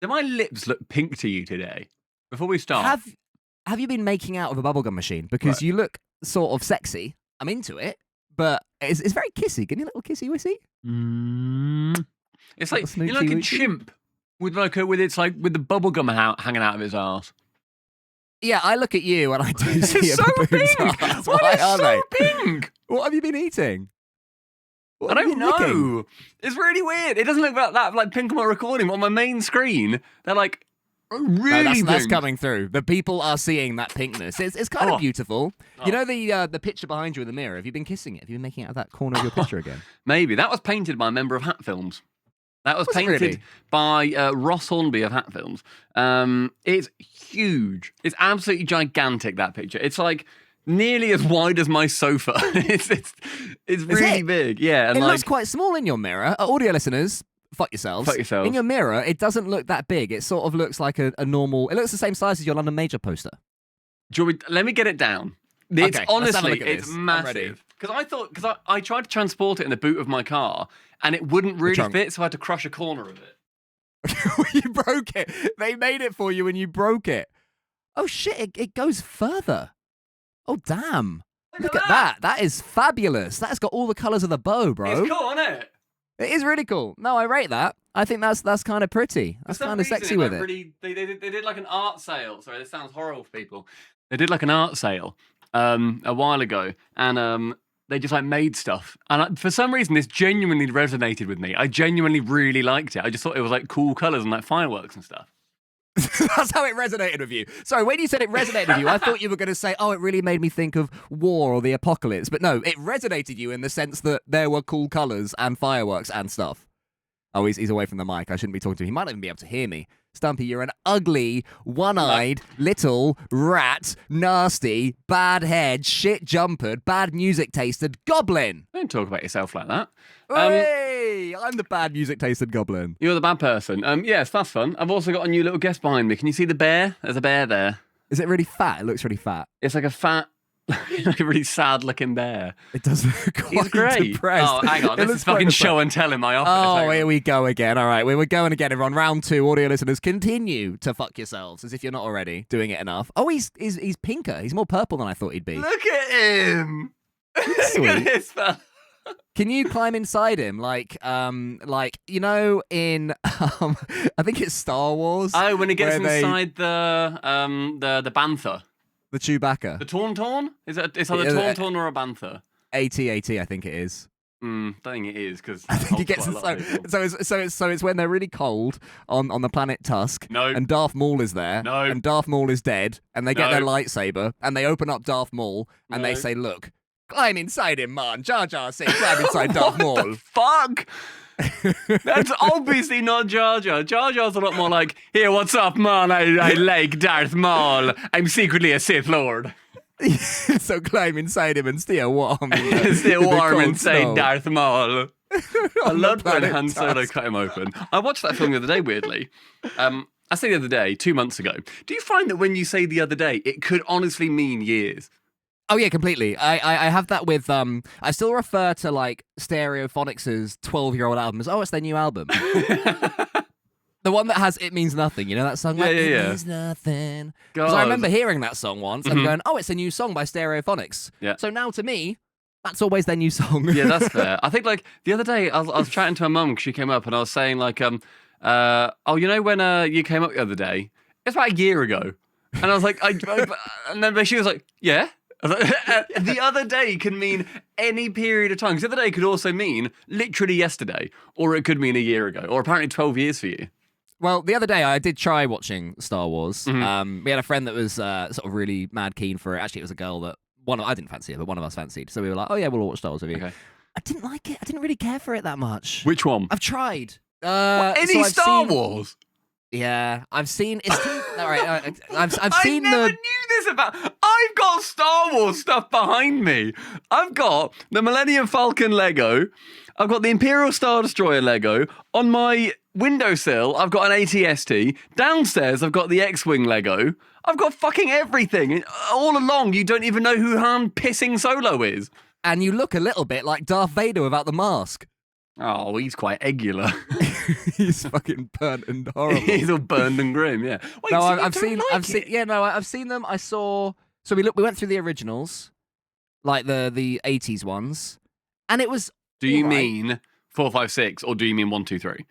Do my lips look pink to you today? Before we start. Have you been making out with a bubblegum machine? Because you look sort of sexy. I'm into it, but it's very kissy. Give me a little kissy wissy. It's like you're like a chimp with with the bubblegum hanging out of his ass. Yeah, I look at you and I do see it's so pink. Why are they pink? What have you been eating? I don't know. Licking? It's really weird. It doesn't look that like pink on my recording, but on my main screen, they're like really pink. That's coming through. The people are seeing that pinkness. It's kind of beautiful. You know the picture behind you in the mirror? Have you been kissing it? Have you been making it out of that corner of your picture again? Maybe. That was painted by a member of Hat Films. That was painted by Ross Hornby of Hat Films. It's huge. It's absolutely gigantic, that picture. It's like nearly as wide as my sofa. It's really big. Yeah. And it looks quite small in your mirror. Audio listeners, fuck yourselves. Fuck yourselves. In your mirror, it doesn't look that big. It sort of looks like a normal... It looks the same size as your London Major poster. Let me get it down. It's honestly, it's massive. Because I tried to transport it in the boot of my car, and it wouldn't really fit, so I had to crush a corner of it. You broke it. They made it for you and you broke it. Oh shit, it goes further. Oh damn. Look at that. That is fabulous. That's got all the colours of the bow, bro. It's cool, isn't it? It is really cool. No, I rate that. I think that's kind of pretty. That's kind of sexy with it. They did like an art sale. Sorry, this sounds horrible for people. They did like an art sale a while ago, and they just like made stuff. And for some reason, this genuinely resonated with me. I genuinely really liked it. I just thought it was like cool colours and like fireworks and stuff. That's how it resonated with you. Sorry, when you said it resonated with you, I thought you were going to say, oh, it really made me think of war or the apocalypse. But no, it resonated you in the sense that there were cool colours and fireworks and stuff. Oh, he's away from the mic. I shouldn't be talking to him. He might not even be able to hear me. Stumpy, you're an ugly, one-eyed, little, rat, nasty, bad-head, shit-jumpered, bad music-tasted goblin. Don't talk about yourself like that. Hey, I'm the bad music-tasted goblin. You're the bad person. Yes, that's fun. I've also got a new little guest behind me. Can you see the bear? There's a bear there. Is it really fat? It looks really fat. It's like a fat... like a really sad-looking bear. It does look quite He's great. depressed. Oh, hang on. This is fucking show and tell in my office. Oh, here we go again. All right, we're going again, everyone. Round 2, audio listeners, continue to fuck yourselves, as if you're not already doing it enough. Oh, he's pinker. He's more purple than I thought he'd be. Look at him. Look at this fella. Can you climb inside him, like you know, in I think it's Star Wars. Oh, when he gets inside the bantha. The Chewbacca. The Tauntaun? It's either Tauntaun or a Bantha. AT, I think it is. Don't think it is, because I think he gets so it's when they're really cold on the planet Tusk. No. And Darth Maul is there. No. And Darth Maul is dead. And they get their lightsaber and they open up Darth Maul and they say, "Look, climb inside him, man." Jar Jar says, "Climb inside Darth Maul." What the fuck? That's obviously not Jar Jar. Jar Jar's a lot more like, "Here, what's up, man? I like Darth Maul. I'm secretly a Sith Lord." So climb inside him and stay warm. Stay warm inside Darth Maul. I loved when Han Solo cut him open. I watched that film the other day, weirdly. I say the other day, 2 months ago. Do you find that when you say the other day, it could honestly mean years? Oh yeah, completely. I have that with I still refer to like Stereophonics' 12-year-old album as, oh, it's their new album. The one that has "It Means Nothing," you know that song? It Means Nothing. Because I remember hearing that song once and going, oh, it's a new song by Stereophonics. Yeah. So now to me, that's always their new song. Yeah, that's fair. I think like the other day I was chatting to my mum because she came up and I was saying like, oh, you know when you came up the other day? It's about a year ago. And I was like, and then she was like, yeah. The other day can mean any period of time. Because the other day could also mean literally yesterday, or it could mean a year ago, or apparently 12 years for you. Well, the other day I did try watching Star Wars. We had a friend that was sort of really mad keen for it. Actually, it was a girl that I didn't fancy her, but one of us fancied. So we were like, oh yeah, we'll watch Star Wars with you. Okay. I didn't like it. I didn't really care for it that much. Which one? I've tried. Any Star Wars? Yeah, I've seen. All right, I've seen. I never knew this about. I've got Star Wars stuff behind me. I've got the Millennium Falcon Lego. I've got the Imperial Star Destroyer Lego. On my windowsill, I've got an AT-ST. Downstairs, I've got the X-Wing Lego. I've got fucking everything. All along, you don't even know who Han pissing Solo is. And you look a little bit like Darth Vader without the mask. Oh, he's quite angular. He's fucking burnt and horrible. He's all burned and grim. Yeah. Wait, No, so I've seen. Yeah, no, I've seen them. I saw. So we went through the originals, like the 80s ones, and it was. Do you all right. mean 4, 5, 6, or do you mean 1, 2, 3?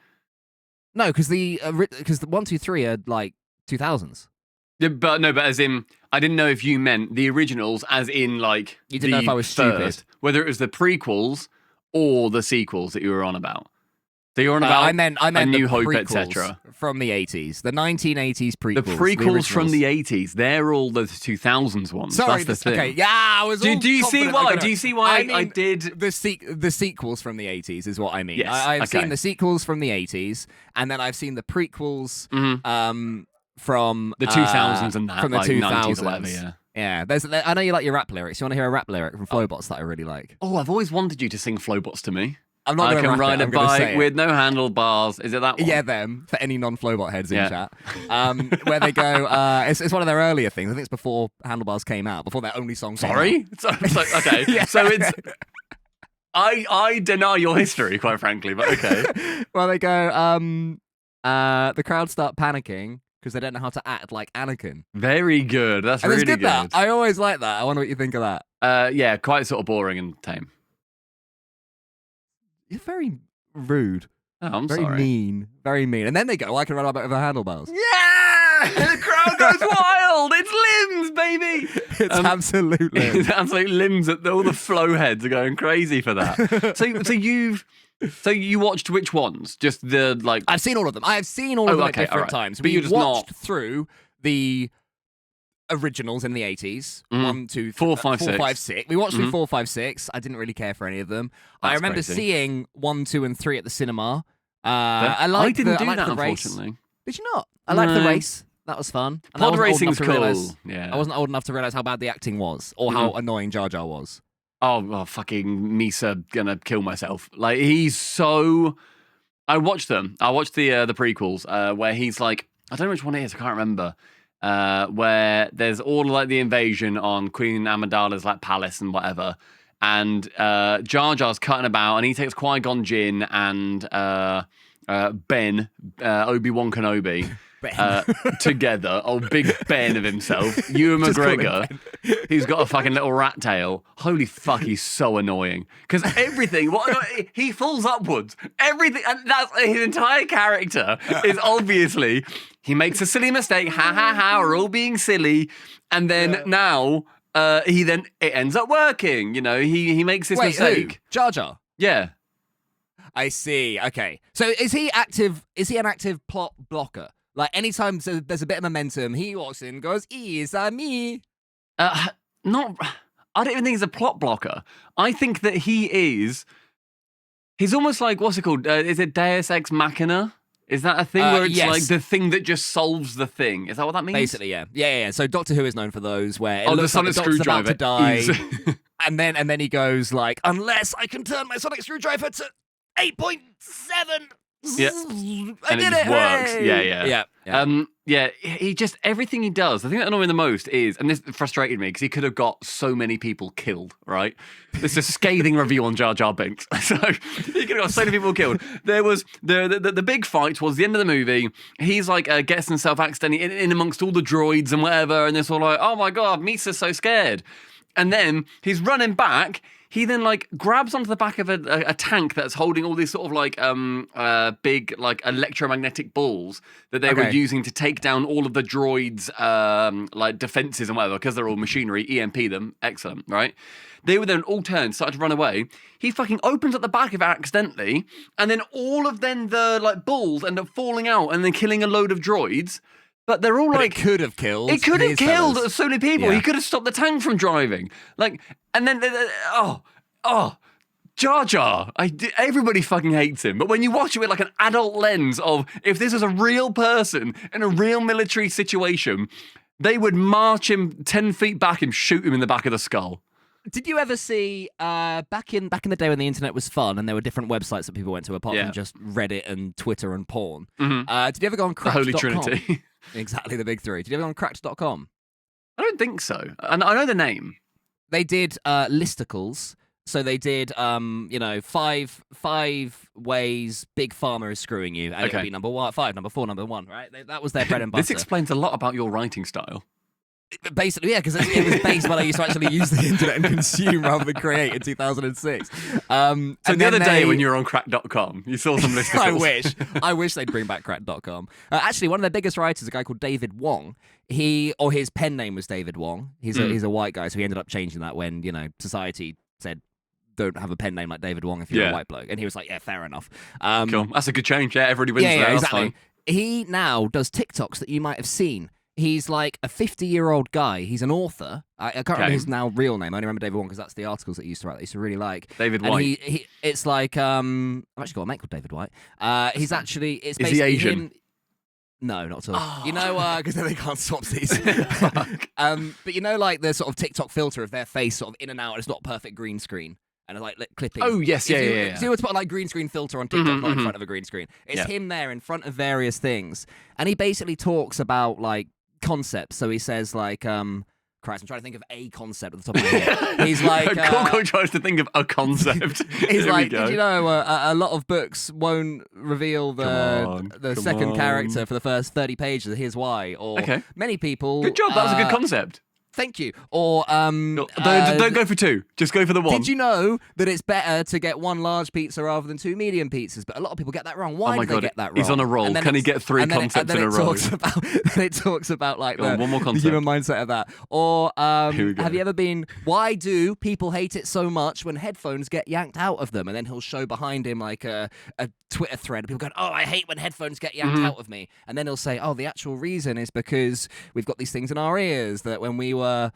No, because the 1, 2, 3 are like 2000s. Yeah, but as in, I didn't know if you meant the originals, as in like You didn't know if I was stupid. Whether it was the prequels or the sequels that you were on about. So you're on about I meant A New the Hope, prequels etc. from the 80s, the 1980s prequels. The prequels from originals. the 80s, they're all the 2000s ones. Sorry, that's the thing. okay, yeah, I was. Do you see confident I why? got it. Do you see why I mean, did? the sequels from the 80s is what I mean. Yes, I've okay. seen the sequels from the 80s, and then I've seen the prequels Mhm. from The 2000s and that, from the like 2000s. 90s or whatever, yeah. Yeah, I know you like your rap lyrics. You want to hear a rap lyric from Flowbots that I really like? Oh, I've always wanted you to sing Flowbots to me. I'm not I going to can ride a I'm gonna say bike it. with no handlebars. Is it that one? Yeah, them, for any non-Flowbot heads in Yeah. chat. Where they go, it's one of their earlier things. I think it's before Handlebars came out, before their only song came out. Sorry? So, okay. Yeah. So it's... I deny your history, quite frankly, but okay. Well, they go, the crowd start panicking because they don't know how to act like Anakin. Very good. That's And really it's good, that. I always like that. I wonder what you think of that. Yeah, quite sort of boring and tame. You're very rude. Oh, I'm Very sorry. mean. Very mean. And then they go, I can run about with the handlebars. Yeah! The crowd goes wild! It's limbs, baby! It's absolute limbs. It's absolute limbs. All the flow heads are going crazy for that. So you watched which ones? Just the like. I've seen all of them. I have seen all of them okay, at different alright. times. But you're We just watched not- through the originals in the 80s. 1, 2, 4, 5, 4, 6. 5, 6. We watched through 4, 5, 6. I didn't really care for any of them. I That's remember crazy. seeing 1, 2, and 3 at the cinema. I didn't do liked that, the race. unfortunately. Did you not? I liked the No. race. That was fun. And I Pod wasn't old racing's enough to cool. realise- Yeah. I wasn't old enough to realize how bad the acting was or how annoying Jar Jar was. Oh, fucking Misa gonna kill myself. Like he's so. I watched them. I watched the prequels where he's like, I don't know which one it is. I can't remember. Where there's all like the invasion on Queen Amidala's like palace and whatever, and Jar Jar's cutting about, and he takes Qui-Gon Jinn and Ben Obi-Wan Kenobi. Together, big Ben of himself, Ewan Just call him McGregor, who's got a fucking little rat tail. Holy fuck, he's so annoying. Because everything, he falls upwards. Everything, and that's his entire character is obviously he makes a silly mistake. Ha ha ha, we're all being silly, and then now it ends up working. You know, he makes this mistake. Who? Jar Jar. Yeah. I see. Okay. So is he active? Is he an active plot blocker? Like anytime there's a bit of momentum, he walks in and goes, is that me? Not. I don't even think he's a plot blocker. I think that he's almost like, what's it called? Is it Deus Ex Machina? Is that a thing where it's yes. like the thing that just solves the thing? Is that what that means? Basically, yeah. Yeah. So Doctor Who is known for those where it the looks like sonic the Doctor's about screwdriver to die, is- and then he goes like, unless I can turn my sonic screwdriver to 8.7. Yeah. I And it did just works. Hooray! Yeah. He just, everything he does, the thing that annoyed me the most is, and this frustrated me because he could have got so many people killed, right? This is a scathing review on Jar Jar Binks. So he could have got so many people killed. There was the big fight towards the end of the movie. He's like gets himself accidentally in amongst all the droids and whatever, and they're all like, oh my god, Misa's so scared. And then he's running back. He then like grabs onto the back of a tank that's holding all these sort of like big like electromagnetic balls that they were using to take down all of the droids' like defenses and whatever, because they're all machinery. EMP them, excellent, right? They were then all turned, started to run away. He fucking opens up the back of it accidentally, and then all of the like balls end up falling out and then killing a load of droids. But they're all like, it could have killed. It could have his killed fellas. so many people. Yeah. He could have stopped the tank from driving. Like, and then Jar Jar. Everybody fucking hates him. But when you watch it with like an adult lens of, if this was a real person in a real military situation, they would march him 10 feet back and shoot him in the back of the skull. Did you ever see back in the day when the internet was fun and there were different websites that people went to apart from just Reddit and Twitter and porn? Did you ever go on The cracked.com? Holy Trinity. Exactly, the big three. Did you ever go on cracked.com? I don't think so. And I know the name. They did listicles. So they did, five ways Big Pharma is screwing you, and it would be number 1, 5, number 4, number 1, right? That was their bread and butter. This explains a lot about your writing style. Basically, yeah, because it was based when I used to actually use the internet and consume rather than create in 2006. So the other day when you were on crack.com, you saw some listicles. I wish they'd bring back crack.com. Actually, one of their biggest writers, a guy called David Wong, his pen name was David Wong. He's a white guy, so he ended up changing that when, society said, don't have a pen name like David Wong if you're a white bloke. And he was like, yeah, fair enough. Cool. That's a good change. Yeah, everybody wins there. Exactly. Fine. He now does TikToks that you might have seen. He's like a 50-year-old guy. He's an author. I can't remember his now real name. I only remember David Wong because that's the articles that he used to write that I used to really like. David White. And it's like, I've actually got a mate called David White. He's actually, it's Is basically he Asian? him. No, not at all. Because then they can't swap these. But like the sort of TikTok filter of their face sort of in and out, and it's not perfect green screen. And like clipping. Oh, yes, yeah. So you were to put like green screen filter on TikTok, not in front of a green screen. It's him there in front of various things. And he basically talks about like concepts. So he says like, Christ, I'm trying to think of a concept at the top of my head. He's like... Coco tries to think of a concept. He's like, did you know a lot of books won't reveal the second character for the first 30 pages? Here's why. Or many people... Good job, that was a good concept. Thank you. Or don't go for 2. Just go for the 1. Did you know that it's better to get 1 large pizza rather than 2 medium pizzas? But a lot of people get that wrong. Why do they get that wrong? He's on a roll. Can he get 3 concepts in a row? It talks about like one more the concept. human mindset of that. Or Here we go. have you ever been? Why do people hate it so much when headphones get yanked out of them? And then he'll show behind him like a Twitter thread. People going, "Oh, I hate when headphones get yanked out of me." And then he'll say, "Oh, the actual reason is because we've got these things in our ears that when we were,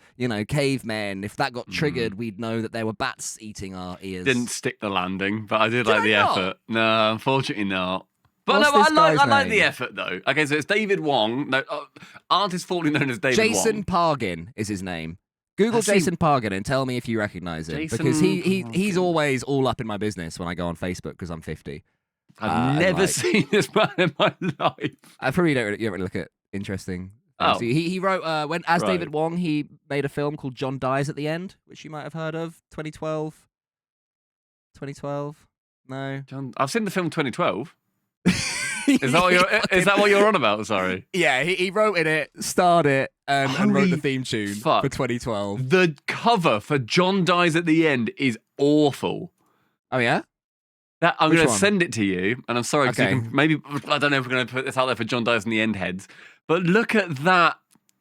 cavemen, if that got triggered, we'd know that there were bats eating our ears." Didn't stick the landing, but I did like the effort. No, unfortunately not. But What's no, I this guy's like name? the effort though. Okay, so it's David Wong. No, artist formerly known as David Jason Wong. Pargin is his name. Google Jason Pargin and tell me if you recognise him, because he's always all up in my business when I go on Facebook because I'm 50. I've never seen this man in my life. I probably don't really look at interesting. Oh. He wrote David Wong. He made a film called John Dies at the End, which you might have heard of. 2012. 2012. No. John, I've seen the film 2012. Is that what you're on about? Sorry. Yeah, he wrote in it, starred it, and wrote the theme tune for 2012. The cover for John Dies at the End is awful. Oh yeah. I'm going to send it to you, and I'm sorry, maybe I don't know if we're going to put this out there for John Dies in the End heads, but look at that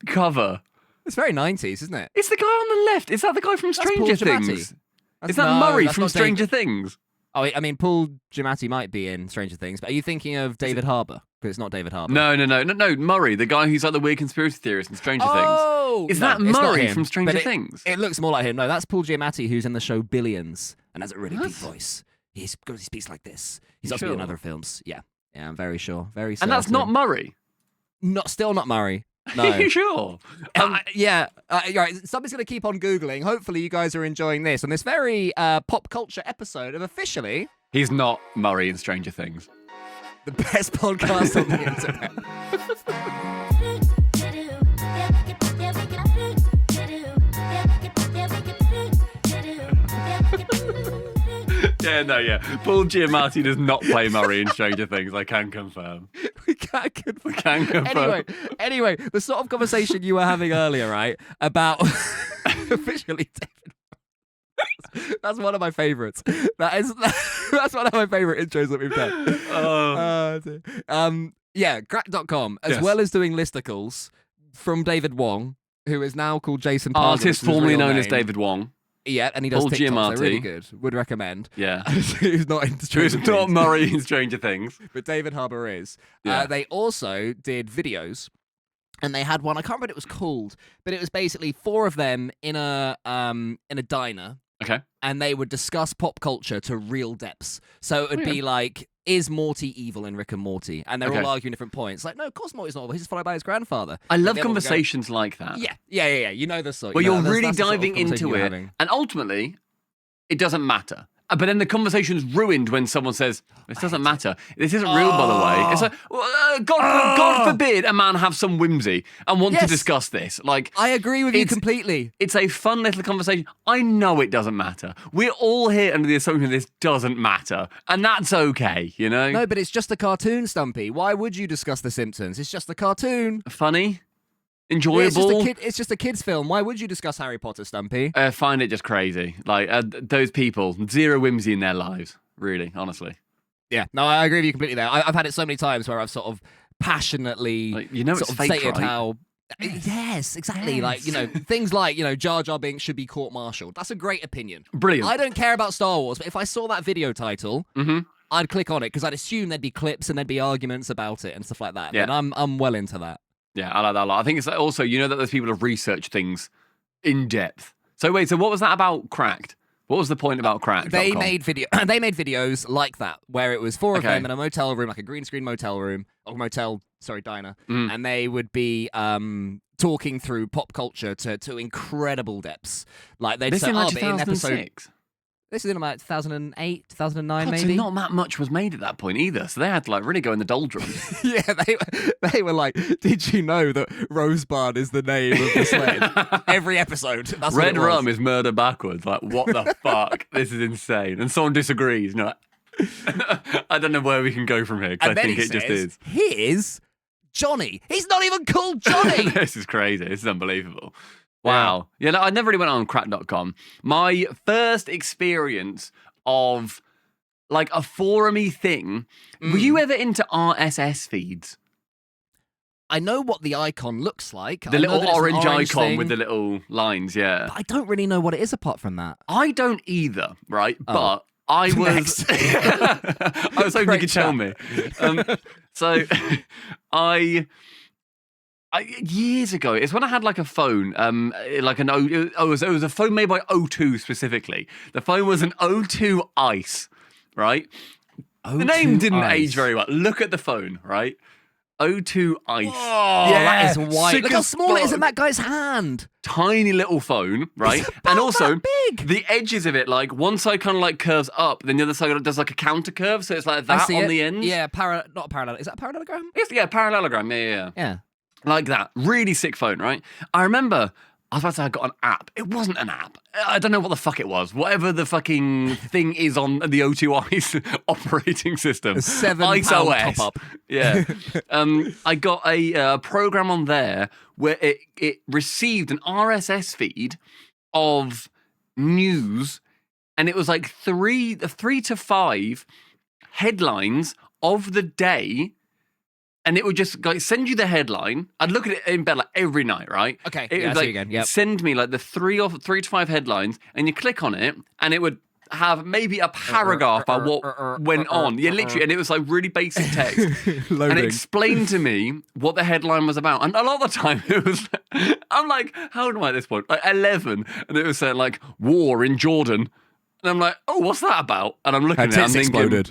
cover. It's very 90s, isn't it? It's the guy on the left. Is that the guy from Stranger Things? Is that Murray from Stranger Things? Oh, I mean, Paul Giamatti might be in Stranger Things, but are you thinking of David Harbour? Because it's not David Harbour. No, Murray, the guy who's like the weird conspiracy theorist in Stranger Things. Is that Murray from Stranger Things? It looks more like him. No, that's Paul Giamatti, who's in the show Billions and has a really deep voice. He speaks like this. He's also been in other films. Yeah, I'm very sure. Very certain. And that's not Murray? Still not Murray. No. Are you sure? Yeah. Right. Somebody's going to keep on Googling. Hopefully you guys are enjoying this on this very pop culture episode of Officially. He's not Murray in Stranger Things. The best podcast on the internet. Yeah. Paul Giamatti does not play Murray in Stranger Things, I can confirm. We can confirm. Anyway, the sort of conversation you were having earlier, right, about Officially David. That's one of my favourites. That's one of my favourite intros that we've done. Crack.com, as well as doing listicles from David Wong, who is now called Jason Pargin. Artist formerly known as David Wong. Yeah, and he does Paul TikToks. Giamatti. They're really good. Would recommend. Yeah. Who's not in Stranger Who's not Things. Murray in Stranger Things. But David Harbour is. Yeah. They also did videos, and they had one. I can't remember what it was called, but it was basically 4 of them in a diner. Okay. And they would discuss pop culture to real depths. So it would be like, is Morty evil in Rick and Morty? And they're all arguing different points. Like, no, of course Morty's not evil. He's just followed by his grandfather. I love conversations like that. Yeah. You know the sort. Where you're really diving into it. And ultimately, it doesn't matter. But then the conversation's ruined when someone says, "This doesn't matter. This isn't real, by the way." It's like, God forbid a man have some whimsy and want to discuss this. Like, I agree with you completely. It's a fun little conversation. I know it doesn't matter. We're all here under the assumption this doesn't matter, and that's okay, you know? No, but it's just a cartoon, Stumpy. Why would you discuss The Simpsons? It's just a cartoon. Funny. Enjoyable. It's just a kid's film. Why would you discuss Harry Potter, Stumpy? I find it just crazy. Like, those people, zero whimsy in their lives, really, honestly. Yeah, no, I agree with you completely there. I've had it so many times where I've sort of passionately it's fake, stated right? how... Yes, exactly. Yes. Like, things like, Jar Jar Binks should be court-martialed. That's a great opinion. Brilliant. I don't care about Star Wars, but if I saw that video title... I'd click on it because I'd assume there'd be clips and there'd be arguments about it and stuff like that. Yeah. And I'm well into that. Yeah, I like that a lot. I think it's also, that those people have researched things in depth. So wait, what was that about Cracked? What was the point about Cracked? They made videos like that, where it was four of them in a motel room, like a green screen motel room, or diner. And they would be talking through pop culture to incredible depths. Like they'd say, like but in episode... 2006? This is in about 2008, 2009, maybe. So not that much was made at that point either. So they had to really go in the doldrums. Yeah, they were like, did you know that Rosebud is the name of the sled? Every episode. That's Red Rum is murder backwards. Like, what the fuck? This is insane. And someone disagrees. Like, I don't know where we can go from here, because I think it just is. Here's Johnny. He's not even called Johnny. This is crazy. This is unbelievable. Wow. Yeah, I never really went on crack.com. My first experience of a forum-y thing, were you ever into RSS feeds? I know what the icon looks like. The little orange icon with the little lines, yeah. But I don't really know what it is apart from that. I don't either, right? But I was... I was hoping you could tell me. So years ago, it's when I had a phone, it was a phone made by O2 specifically. The phone was an O2 Ice, right? O2 the name didn't Ice. age very well. Look at the phone, right? O2 Ice. Oh, yeah, that is white. Look how small it is in that guy's hand. Tiny little phone, right? And also, that big. the edges of it, one side kind of curves up, then the other side does a counter curve, so it's like that on the end. Yeah, not a parallel. Is that a parallelogram? Yeah, parallelogram. Yeah. Yeah. Like that. Really sick phone, right? I remember, I was about to say I got an app. It wasn't an app. I don't know what the fuck it was. Whatever the fucking thing is on the O2 Ice operating system. £7 top up. Yeah. I got a program on there where it received an RSS feed of news, and it was 3 to 5 headlines of the day. And it would just send you the headline. I'd look at it in bed every night, right? Okay. It would see you again. Yep. send me the 3 to 5 headlines, and you click on it, and it would have maybe a paragraph about what went on. Yeah, literally, and it was really basic text, and it explained to me what the headline was about. And a lot of the time, it was I'm how old am I at this point? 11, and it was saying war in Jordan, and I'm like, oh, what's that about? And I'm looking at it, I'm thinking, exploded.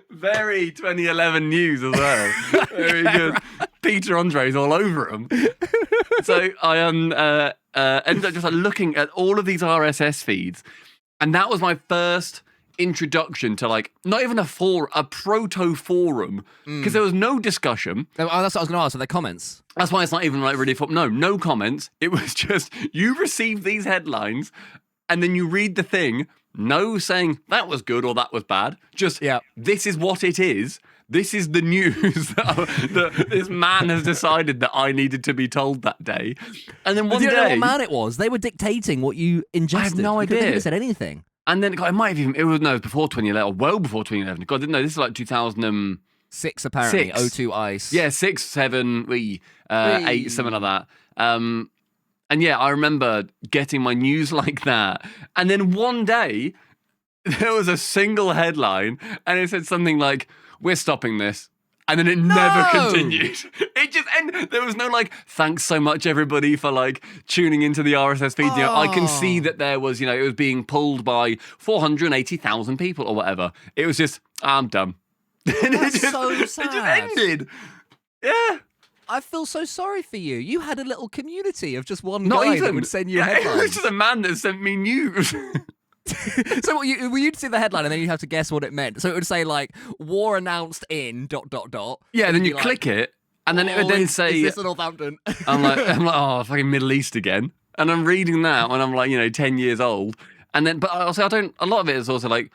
Very 2011 news as well. Very good. Peter Andre's all over them. So I ended up just looking at all of these RSS feeds, and that was my first introduction to not even a proto forum, because there was no discussion. Oh, that's what I was going to ask. Are there comments? That's why it's not even really no comments. It was just you receive these headlines, and then you read the thing. No saying that was good or that was bad. Just, this is what it is. This is the news that this man has decided that I needed to be told that day. And then one day... You don't know what man it was. They were dictating what you ingested. I have no idea. They could have said anything. And then it might have even... It was before 2011, or well before 2011. God, I didn't know. This is 2006, apparently. 6. O2 Ice. Yeah, 6, 7, 8, something like that. And yeah, I remember getting my news like that. And then one day, there was a single headline, and it said something like, we're stopping this. And then it never continued. It just ended. There was no thanks so much, everybody, for tuning into the RSS feed. I can see that there was, it was being pulled by 480,000 people or whatever. It was just, I'm done. That's so sad. It just ended. Yeah. I feel so sorry for you. You had a little community of just one Not guy even. that would send you It headlines. was just a man that sent me news. So you'd see the headline and then you'd have to guess what it meant. So it would say like war announced in ... Yeah, And then you'd you be click it, and then it would then say, "Is this the Northampton?" I'm like, oh, fucking Middle East again. And I'm reading that when I'm like, 10 years old. And then, but also a lot of it is also like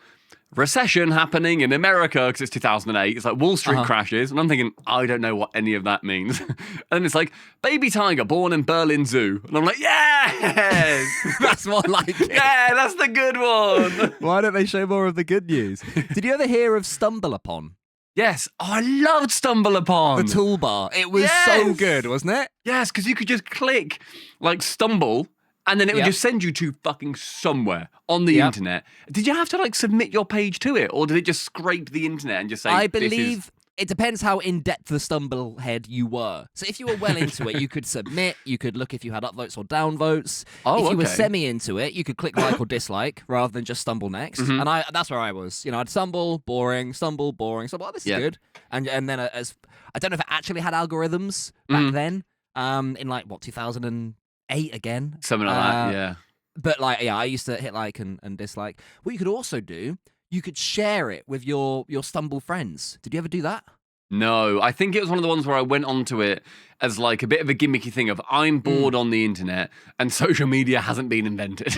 recession happening in America because it's 2008. It's like Wall Street crashes. And I'm thinking, I don't know what any of that means. And then it's like, baby tiger born in Berlin Zoo. And I'm like, yes! That's more like it. Yeah, that's the good one. Why don't they show more of the good news? Did you ever hear of StumbleUpon? Yes. Oh, I loved StumbleUpon. The toolbar. It was so good, wasn't it? Yes, because you could just click like stumble and then it would just send you to fucking somewhere on the internet. Did you have to like submit your page to it or did it just scrape the internet and just say, I believe it depends how in-depth the Stumblehead you were. So if you were well into it, you could submit, you could look if you had upvotes or downvotes. Oh, if you were semi-into it, you could click like or dislike rather than just stumble next. And that's where I was. I'd stumble, boring, stumble. Oh, this is good. And then as I don't know if it actually had algorithms back then, in like, 2008 again? Something like that, yeah. But I used to hit like and dislike. What you could also do, you could share it with your Stumble friends. Did you ever do that? No, I think it was one of the ones where I went onto it as like a bit of a gimmicky thing of I'm bored on the internet and social media hasn't been invented.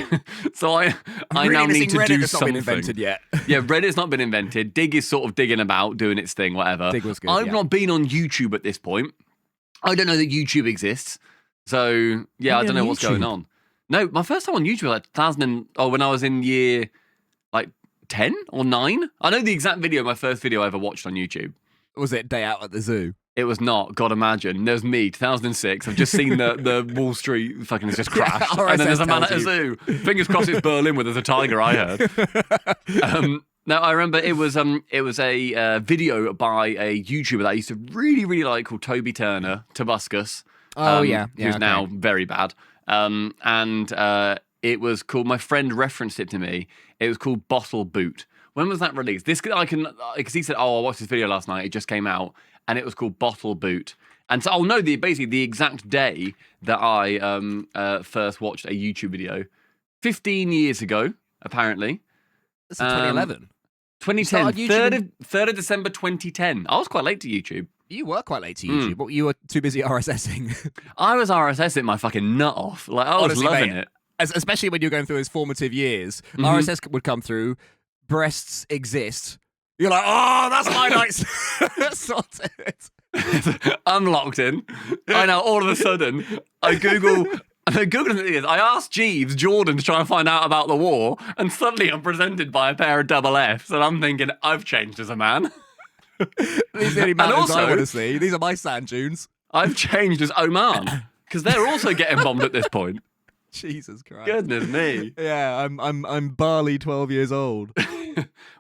So I now need to do something. Not been invented yet. Yeah, Reddit's not been invented. Dig is sort of digging about, doing its thing, whatever. Dig was good, I've not been on YouTube at this point. I don't know that YouTube exists. So yeah, I don't know what's going on. No, my first time on YouTube was like when I was in year like 10 or 9. I know the exact video, my first video I ever watched on YouTube. Was it Day Out at the Zoo? It was not. God, imagine. There's me, 2006. I've just seen the Wall Street fucking just crashed. And then there's a man at a zoo. Fingers crossed it's Berlin where there's a tiger, I heard. No, I remember it was a video by a YouTuber that I used to really, really like called Toby Turner, Tobuscus. Who's now very bad. It was called, my friend referenced it to me, it was called Bottle Boot. When was that released? Because he said, I watched this video last night, it just came out, and it was called Bottle Boot. And so I'll know basically the exact day that I first watched a YouTube video. 15 years ago, apparently. That's 2011. 2010, 3rd of December 2010. I was quite late to YouTube. You were quite late to YouTube, but you were too busy RSSing. I was RSSing my fucking nut off. Like, I was loving it. Especially when you're going through those formative years. RSS would come through, breasts exist. You're like, oh, that's my night. Sorted. I'm locked in. I know, all of a sudden, I asked Jeeves, Jordan, to try and find out about the war, and suddenly I'm presented by a pair of double Fs, and I'm thinking, I've changed as a man. These are the only mountains I want to see. These are my sand dunes. I've changed as Oman, because they're also getting bombed at this point. Jesus Christ. Goodness me. Yeah, I'm barely 12 years old.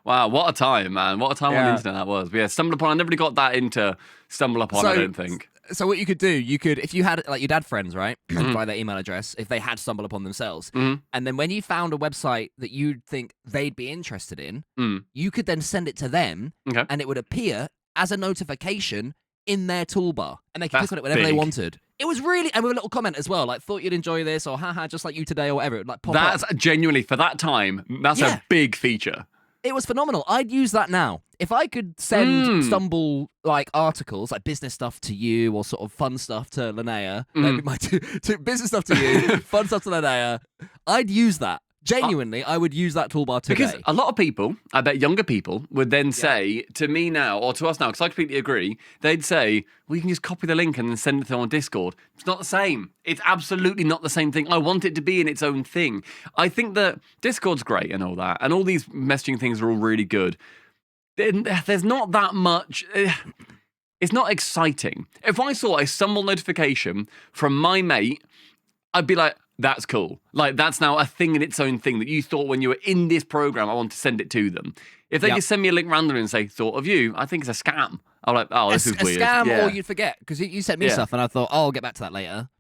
Wow, what a time, man. What a time on the internet that was. But yeah, StumbleUpon, I never really got that into StumbleUpon, I don't think. So what you could do, if you had, like, you'd had friends, right? By their email address, if they had StumbleUpon themselves. And then when you found a website that you'd think they'd be interested in, you could then send it to them, and it would appear as a notification in their toolbar. And they could click on it whenever they wanted. It was really, and with a little comment as well, like, thought you'd enjoy this, or haha, just like you today, or whatever. It would, like, pop up. That's genuinely, for that time, that's a big feature. It was phenomenal. I'd use that now. If I could send Stumble like articles, like business stuff to you, or sort of fun stuff to Linnea, that'd be my two business stuff to you, fun stuff to Linnea, I'd use that. Genuinely, I would use that toolbar today. Because a lot of people, I bet younger people, would then say to me now, or to us now, because I completely agree, they'd say, well, you can just copy the link and then send it on Discord. It's not the same. It's absolutely not the same thing. I want it to be in its own thing. I think that Discord's great and all that, and all these messaging things are all really good. There's not that much... It's not exciting. If I saw a Stumble notification from my mate, I'd be like, that's cool. Like, that's now a thing in its own thing that you thought when you were in this program, I want to send it to them. If they just send me a link randomly and say, thought of you, I think it's a scam. I'm like, oh, this is weird. A scam, or you'd forget, because you sent me stuff and I thought, oh, I'll get back to that later.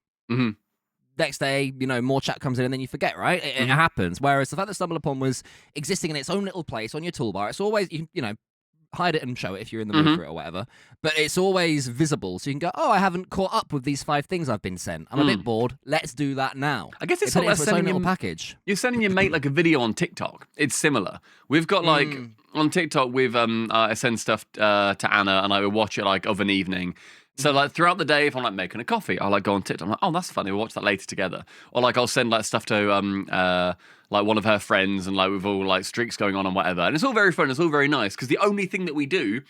Next day, more chat comes in and then you forget, right? It happens. Whereas the fact that StumbleUpon was existing in its own little place on your toolbar, it's always, hide it and show it if you're in the mood for it or whatever. But it's always visible, so you can go, oh, I haven't caught up with these 5 things I've been sent. I'm a bit bored. Let's do that now. I guess it's put not it like into its own sending little package. You're sending your mate like a video on TikTok. It's similar. We've got like on TikTok, I send stuff to Anna and I would watch it like of an evening. So like throughout the day, if I'm like making a coffee, I'll like go on TikTok. I'm like, oh, that's funny. We'll watch that later together. Or like I'll send like stuff to like one of her friends and like we've all like streaks going on and whatever. And it's all very fun. It's all very nice because the only thing that we do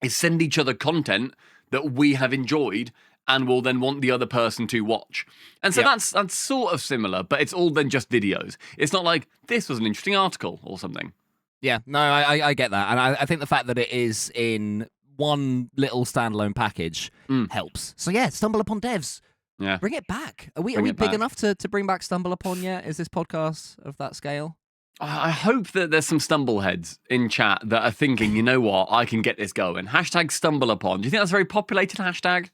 is send each other content that we have enjoyed and will then want the other person to watch. And so that's sort of similar, but it's all then just videos. It's not like this was an interesting article or something. Yeah, no, I get that. And I think the fact that it is in one little standalone package helps. So yeah, StumbleUpon devs. Yeah. Bring it back. Are we big enough to bring back StumbleUpon yet? Is this podcast of that scale? I hope that there's some stumbleheads in chat that are thinking, you know what, I can get this going. Hashtag StumbleUpon. Do you think that's a very populated hashtag?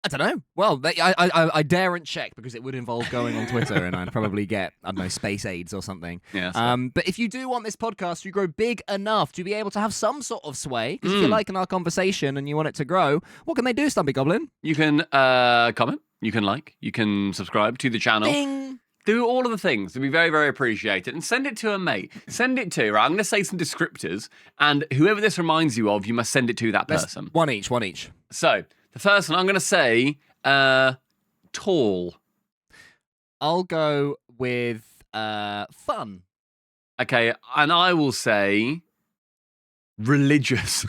I don't know. Well, I daren't check because it would involve going on Twitter and I'd probably get, I don't know, space aids or something. Yeah. But if you do want this podcast to grow big enough to be able to have some sort of sway, because if you're liking our conversation and you want it to grow, what can they do, Stumpy Goblin? You can comment, you can like, you can subscribe to the channel. Ding! Do all of the things. It'd be very, very appreciated. And send it to a mate. Send it to, right, I'm going to say some descriptors, and whoever this reminds you of, you must send it to that person. One each. So, the first one, I'm going to say tall. I'll go with fun. Okay, and I will say religious.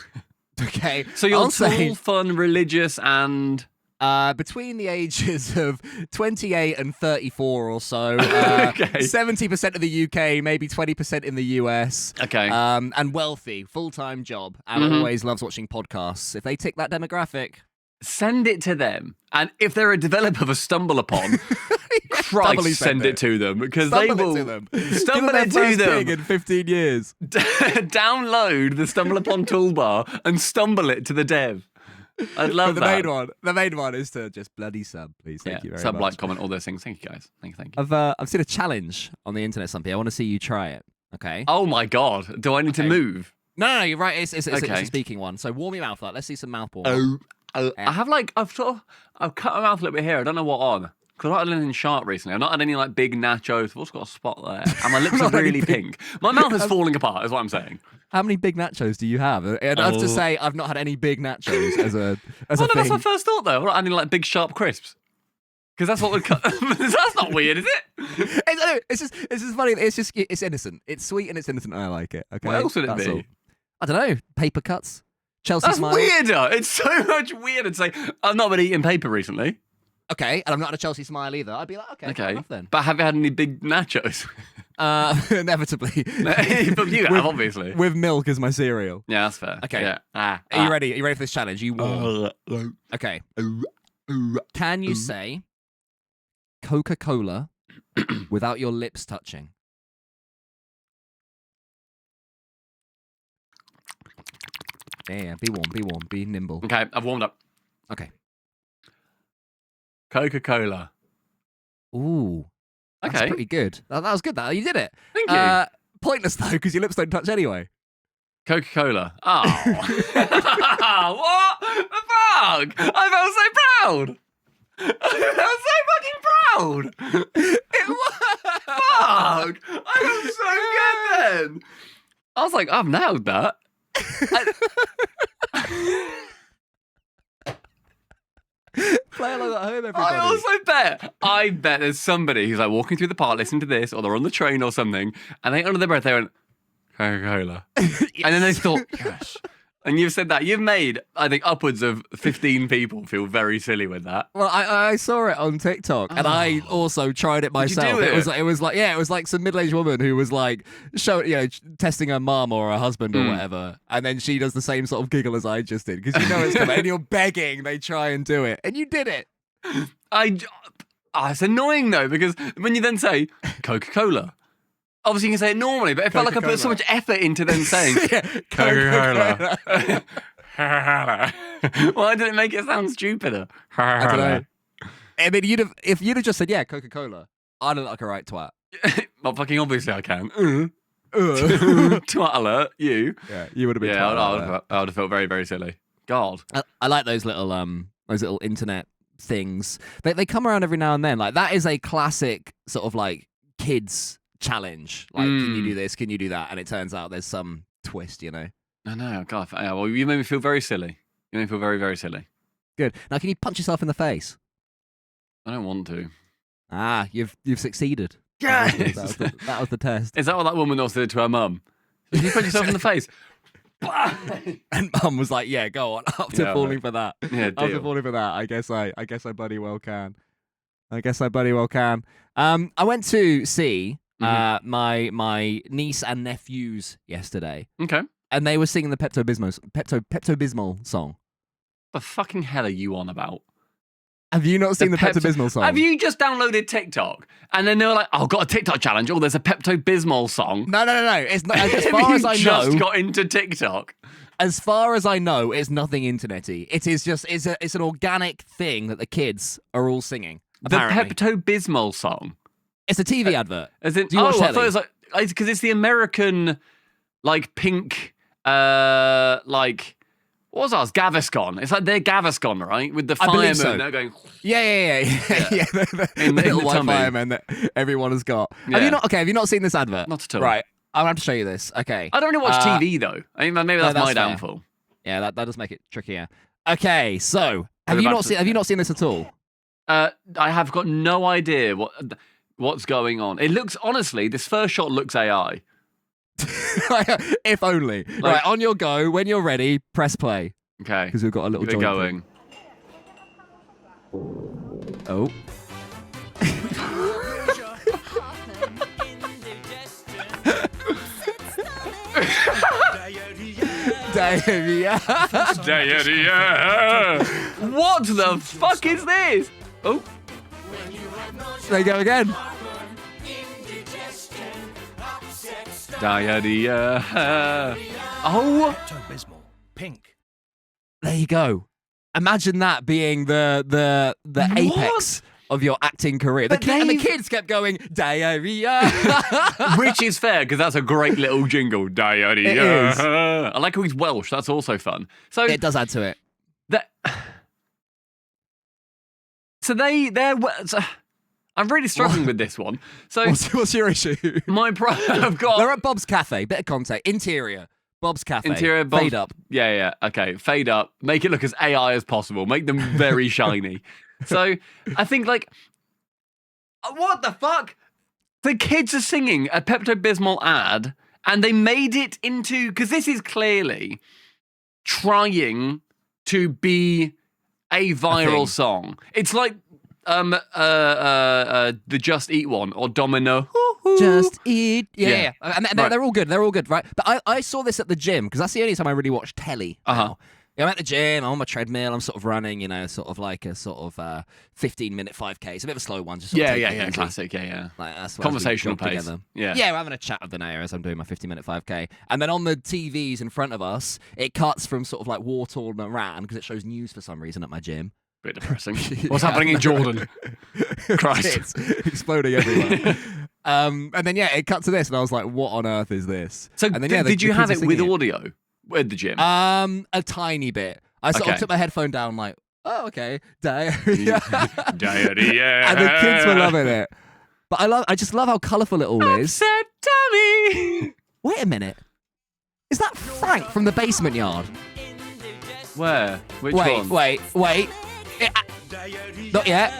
Okay. So you're I'll tall, say, fun, religious, and... between the ages of 28 and 34 or so, Okay. 70% of the UK, maybe 20% in the US. Okay. And wealthy, full-time job, and always loves watching podcasts. If they tick that demographic, Send it to them. And if they're a developer of a StumbleUpon, Christ, send it to them. Because they will Stumble it to them in 15 years. Download the StumbleUpon toolbar and stumble it to the dev. I'd love that. The main one is to just bloody sub, please. Thank you very sub, much. like, comment, all those things. Thank you, guys. Thank you. I've seen a challenge on the internet, Stumpy. I want to see you try it. Okay. Oh my God. Do I need to move? No, you're right. It's Okay. a speaking one. So warm your mouth up. Let's see some mouth warm. I've cut my mouth a little bit here. I don't know what on. Because I've not had anything sharp recently. I've not had any like big nachos. I've also got a spot there. And my lips are really pink. My mouth is falling apart, is what I'm saying. How many big nachos do you have? And I have to say, I've not had any big nachos as a thing. That's my first thought, though. I'm not having like big sharp crisps. Because that's what would cut. That's not weird, is it? It's just funny. It's innocent. It's sweet and it's innocent, and I like it. Okay. What else would it be? All. I don't know. Paper cuts. Chelsea That's Smile. weirder. It's so much weirder to say, I've not been eating paper recently. Okay, and I'm not a Chelsea Smile either. I'd be like, okay, fair enough then. But have you had any big nachos? Inevitably. But you have, obviously. With milk as my cereal. Yeah, that's fair. Okay. Yeah. Are you ready? Are you ready for this challenge? You won. Okay. Can you say Coca-Cola without your lips touching? Yeah, be warm, be nimble. Okay, I've warmed up. Okay. Coca-Cola. Ooh. Okay. That's pretty good. That was good, you did it. Thank you. Pointless, though, because your lips don't touch anyway. Coca-Cola. Oh. What the fuck? I felt so proud. I felt so fucking proud. It was. Fuck. I felt so good then. I was like, I've nailed that. Play along at home, everybody. I bet there's somebody who's like walking through the park listening to this, or they're on the train or something, and they under their breath they went, Coca-Cola. Yes. And then they thought, yes. And you've said that. You've made, I think, upwards of 15 people feel very silly with that. Well, I saw it on TikTok, and I also tried it myself. Did you do it? It was like some middle-aged woman who was like testing her mum or her husband or whatever, and then she does the same sort of giggle as I just did, because you know it's coming, and you're begging they try and do it, and you did it. It's annoying though, because when you then say Coca-Cola, obviously you can say it normally, but it felt like I put so much effort into them saying Coca-Cola. Why did it make it sound stupider? I don't know. I mean, if you'd have just said, yeah, Coca-Cola, I'd look like a right twat. Well, fucking obviously I can. Twat alert, you. Yeah, you would have been. Yeah, I would have felt very, very silly. God. I like those little internet things. They come around every now and then. Like that is a classic sort of like kids challenge. Like, can you do this? Can you do that? And it turns out there's some twist, you know. I know. God. Yeah, well, you made me feel very silly. You made me feel very, very silly. Good. Now, can you punch yourself in the face? I don't want to. Ah, you've succeeded. Yes! That was the test. Is that what that woman also did to her mum? Did you punch yourself in the face? And Mum was like, "Yeah, go on." After falling for that, deal. I guess I bloody well can. I went to see my niece and nephews yesterday. Okay. And they were singing the Pepto-Bismol song. The fucking hell are you on about? Have you not seen the Pepto-Bismol song? Have you just downloaded TikTok and then they were like, "Oh, got a TikTok challenge. Oh, there's a Pepto-Bismol song." No. It's not. As far as I know, just got into TikTok. As far as I know, it's nothing internety. It is just it's an organic thing that the kids are all singing. Apparently. The Pepto-Bismol song. It's a TV advert. As in, Do you watch I thought telly? it was like because it's the American like pink like. What was ours? Gaviscon. It's like their Gaviscon, right? With the firemen so. that are going. Yeah. The In the little white tummy. firemen that everyone has got. Yeah. Have you not seen this advert? Not at all. Right. I'll have to show you this. Okay. I don't really watch TV though. I mean, maybe that's my fair. downfall. Yeah, that does make it trickier. Okay, so have you not seen this at all? I have got no idea what's going on. It looks honestly, this first shot looks AI. If only. Right, on your go, when you're ready, press play. Okay. Because we've got a little Keep it joint going. Oh. Diarrhea. Diarrhea. What the fuck is this? Oh. There you go again. Diarrhea. Oh. Pepto-Bismol. Pink. There you go. Imagine that being the apex of your acting career. And the kids kept going, diarrhea. Which is fair, because that's a great little jingle. Diarrhea. It is. I like how he's Welsh. That's also fun. So It does add to it. I'm really struggling with this one. So What's your issue? I've got... They're at Bob's Cafe. Bit of context. Interior. Bob's Cafe. Interior, Bob's, Fade up. Yeah. Okay. Fade up. Make it look as AI as possible. Make them very shiny. So I think like, what the fuck? The kids are singing a Pepto-Bismol ad and they made it into, because this is clearly trying to be a viral song. It's like the Just Eat one or Domino. Just eat. Yeah. Yeah. And they're all good. They're all good, right? But I saw this at the gym because that's the only time I really watch telly. Now. I'm at the gym, I'm on my treadmill, I'm sort of running, sort of like a sort of 15-minute 5K. It's a bit of a slow one. Just sort of take it easy. Classic, yeah. Like, that's what Conversational we jog pace. together. Yeah. We're having a chat with the neighbour as I'm doing my 50-minute 5K. And then on the TVs in front of us, it cuts from sort of like war-torn Iran because it shows news for some reason at my gym. Bit depressing. What's happening in Jordan? Christ. It's exploding everywhere. And then, it cut to this, and I was like, what on earth is this? So and then, did you have kids it are with singing audio at the gym? A tiny bit. I sort of took my headphone down, like, oh, okay, diarrhea. Diarrhea. And the kids were loving it. But I just love how colourful it all is. Upset tummy. Wait a minute. Is that Frank from the basement yard? Where? Which one? Wait. Not yet.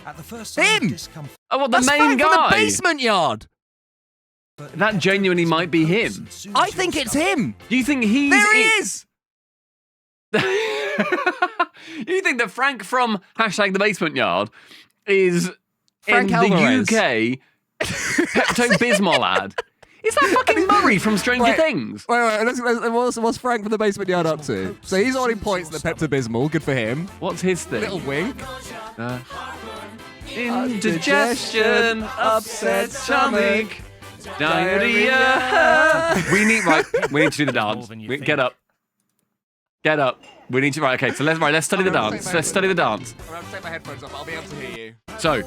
At the first sign Him! of discomfort, Oh, well, the That's main Frank from guy. the basement yard. That genuinely might be him. I think it's him. Do you think he's There he it? is. You think that Frank from # the basement yard is Frank in Alvarez. the UK Pepto-Bismol ad? Is that fucking Murray from Stranger Wait. Things? Wait. What's Frank from the basement yard up to? So he's already points at the Pepto-Bismol. Good for him. What's his thing? Little wink. Indigestion, upset stomach, diarrhea. We need to do the dance. Get up. We need to okay. So let's study the dance. Let's study the dance. I'm going to take my headphones off. I'll be able to hear you. So,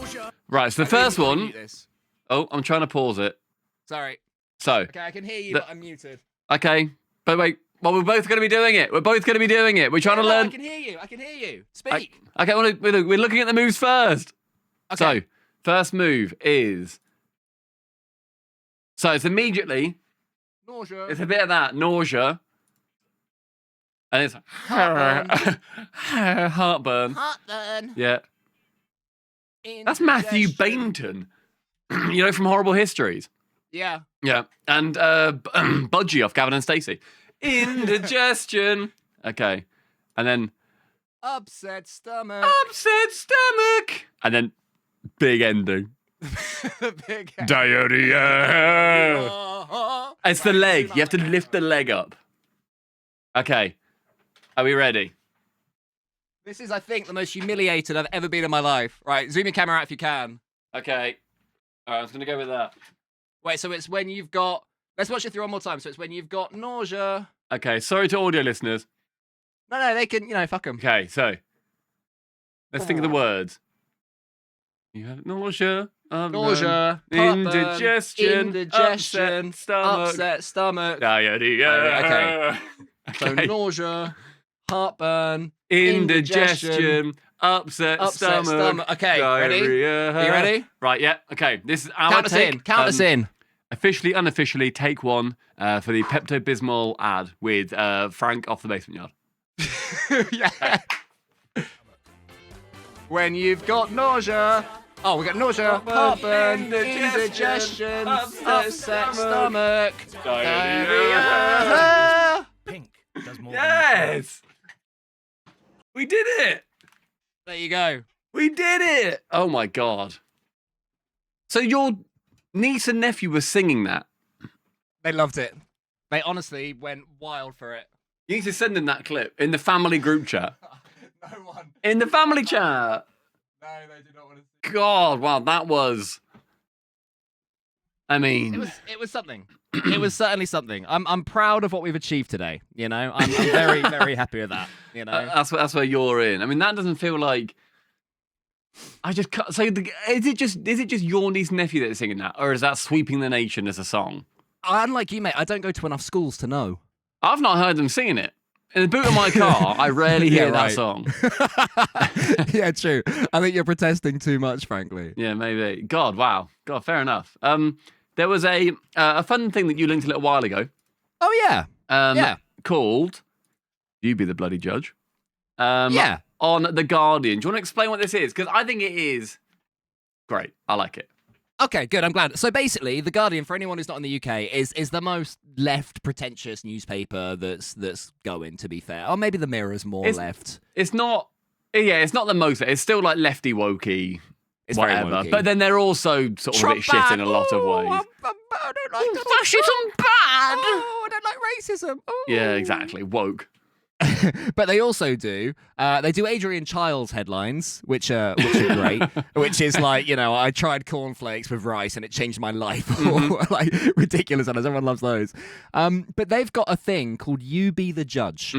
right. So the first one. This. Oh, I'm trying to pause it. Sorry. So, Okay, I can hear you, but I'm muted. okay. But wait. Well, we're both going to be doing it. We're both going to be doing it. We're trying to learn. I can hear you. I can hear you. Speak. Okay, we're looking at the moves first. Okay. So, first move is. So, it's immediately. Nausea. It's a bit of that nausea. And it's. Heartburn. Heartburn. Heartburn. Yeah. That's Matthew Bainton. You know, from Horrible Histories. Yeah. Yeah. And Budgie off Gavin and Stacey. Indigestion. Okay. And then Upset stomach. upset stomach. And then big ending. Big Diarrhea. It's the leg. You have to lift the leg up. Okay. Are we ready? This is, I think, the most humiliated I've ever been in my life. Right, zoom your camera out if you can. Okay. All right, I was going to go with that. Wait, so it's when you've got... Let's watch it through one more time. So it's when you've got nausea. Okay, sorry to audio listeners. No, they can, fuck them. Okay, so let's think of the words. You have nausea. Nausea, Indigestion. Upset stomach. Upset stomach. Diarrhea. Okay. So nausea, heartburn, Indigestion. Upset stomach. Okay, ready? Diarrhea. Are you ready? Right, yeah. Okay, this is our Count us take. in. Count us in. Officially, unofficially, take one for the Pepto-Bismol ad with Frank off the basement yard. Yeah. When you've got nausea. Oh, we got nausea, heartburn, indigestion, upset stomach, diarrhea. Pink does more. Yes! We did it! There you go. We did it! Oh my god. So your niece and nephew were singing that? They loved it. They honestly went wild for it. You need to send them that clip in the family group chat. No one. In the family chat! No, they do not want to see. God, wow, that was... I mean... It was something. It was certainly something. I'm proud of what we've achieved today. I'm very, very happy with that. That's where you're in. I mean, that doesn't feel like... I just can't... So is it just your niece and nephew that are singing that? Or is that Sweeping the Nation as a song? Unlike you, mate, I don't go to enough schools to know. I've not heard them singing it. In the boot of my car, I rarely hear that song. Yeah, true. I think you're protesting too much, frankly. Yeah, maybe. God, wow. God, fair enough. There was a fun thing that you linked a little while ago. Oh, yeah. Yeah. Called You Be the Bloody Judge. Yeah. On The Guardian. Do you want to explain what this is? Because I think it is great. I like it. Okay, good. I'm glad. So basically, The Guardian, for anyone who's not in the UK, is the most left pretentious newspaper that's going, to be fair. Or maybe The Mirror's more left. It's not... Yeah, it's not the most... It's still like lefty wokey, It's whatever. very wokey. But then they're also sort of Trump a bit shit in a lot of ways. I don't like Fascism bad! Oh, I don't like racism. Oh. Yeah, exactly. Woke. But they also do. They do Adrian Childs headlines, which are great. Which is like, I tried cornflakes with rice and it changed my life. Like ridiculous ones. Everyone loves those. But they've got a thing called You Be the Judge,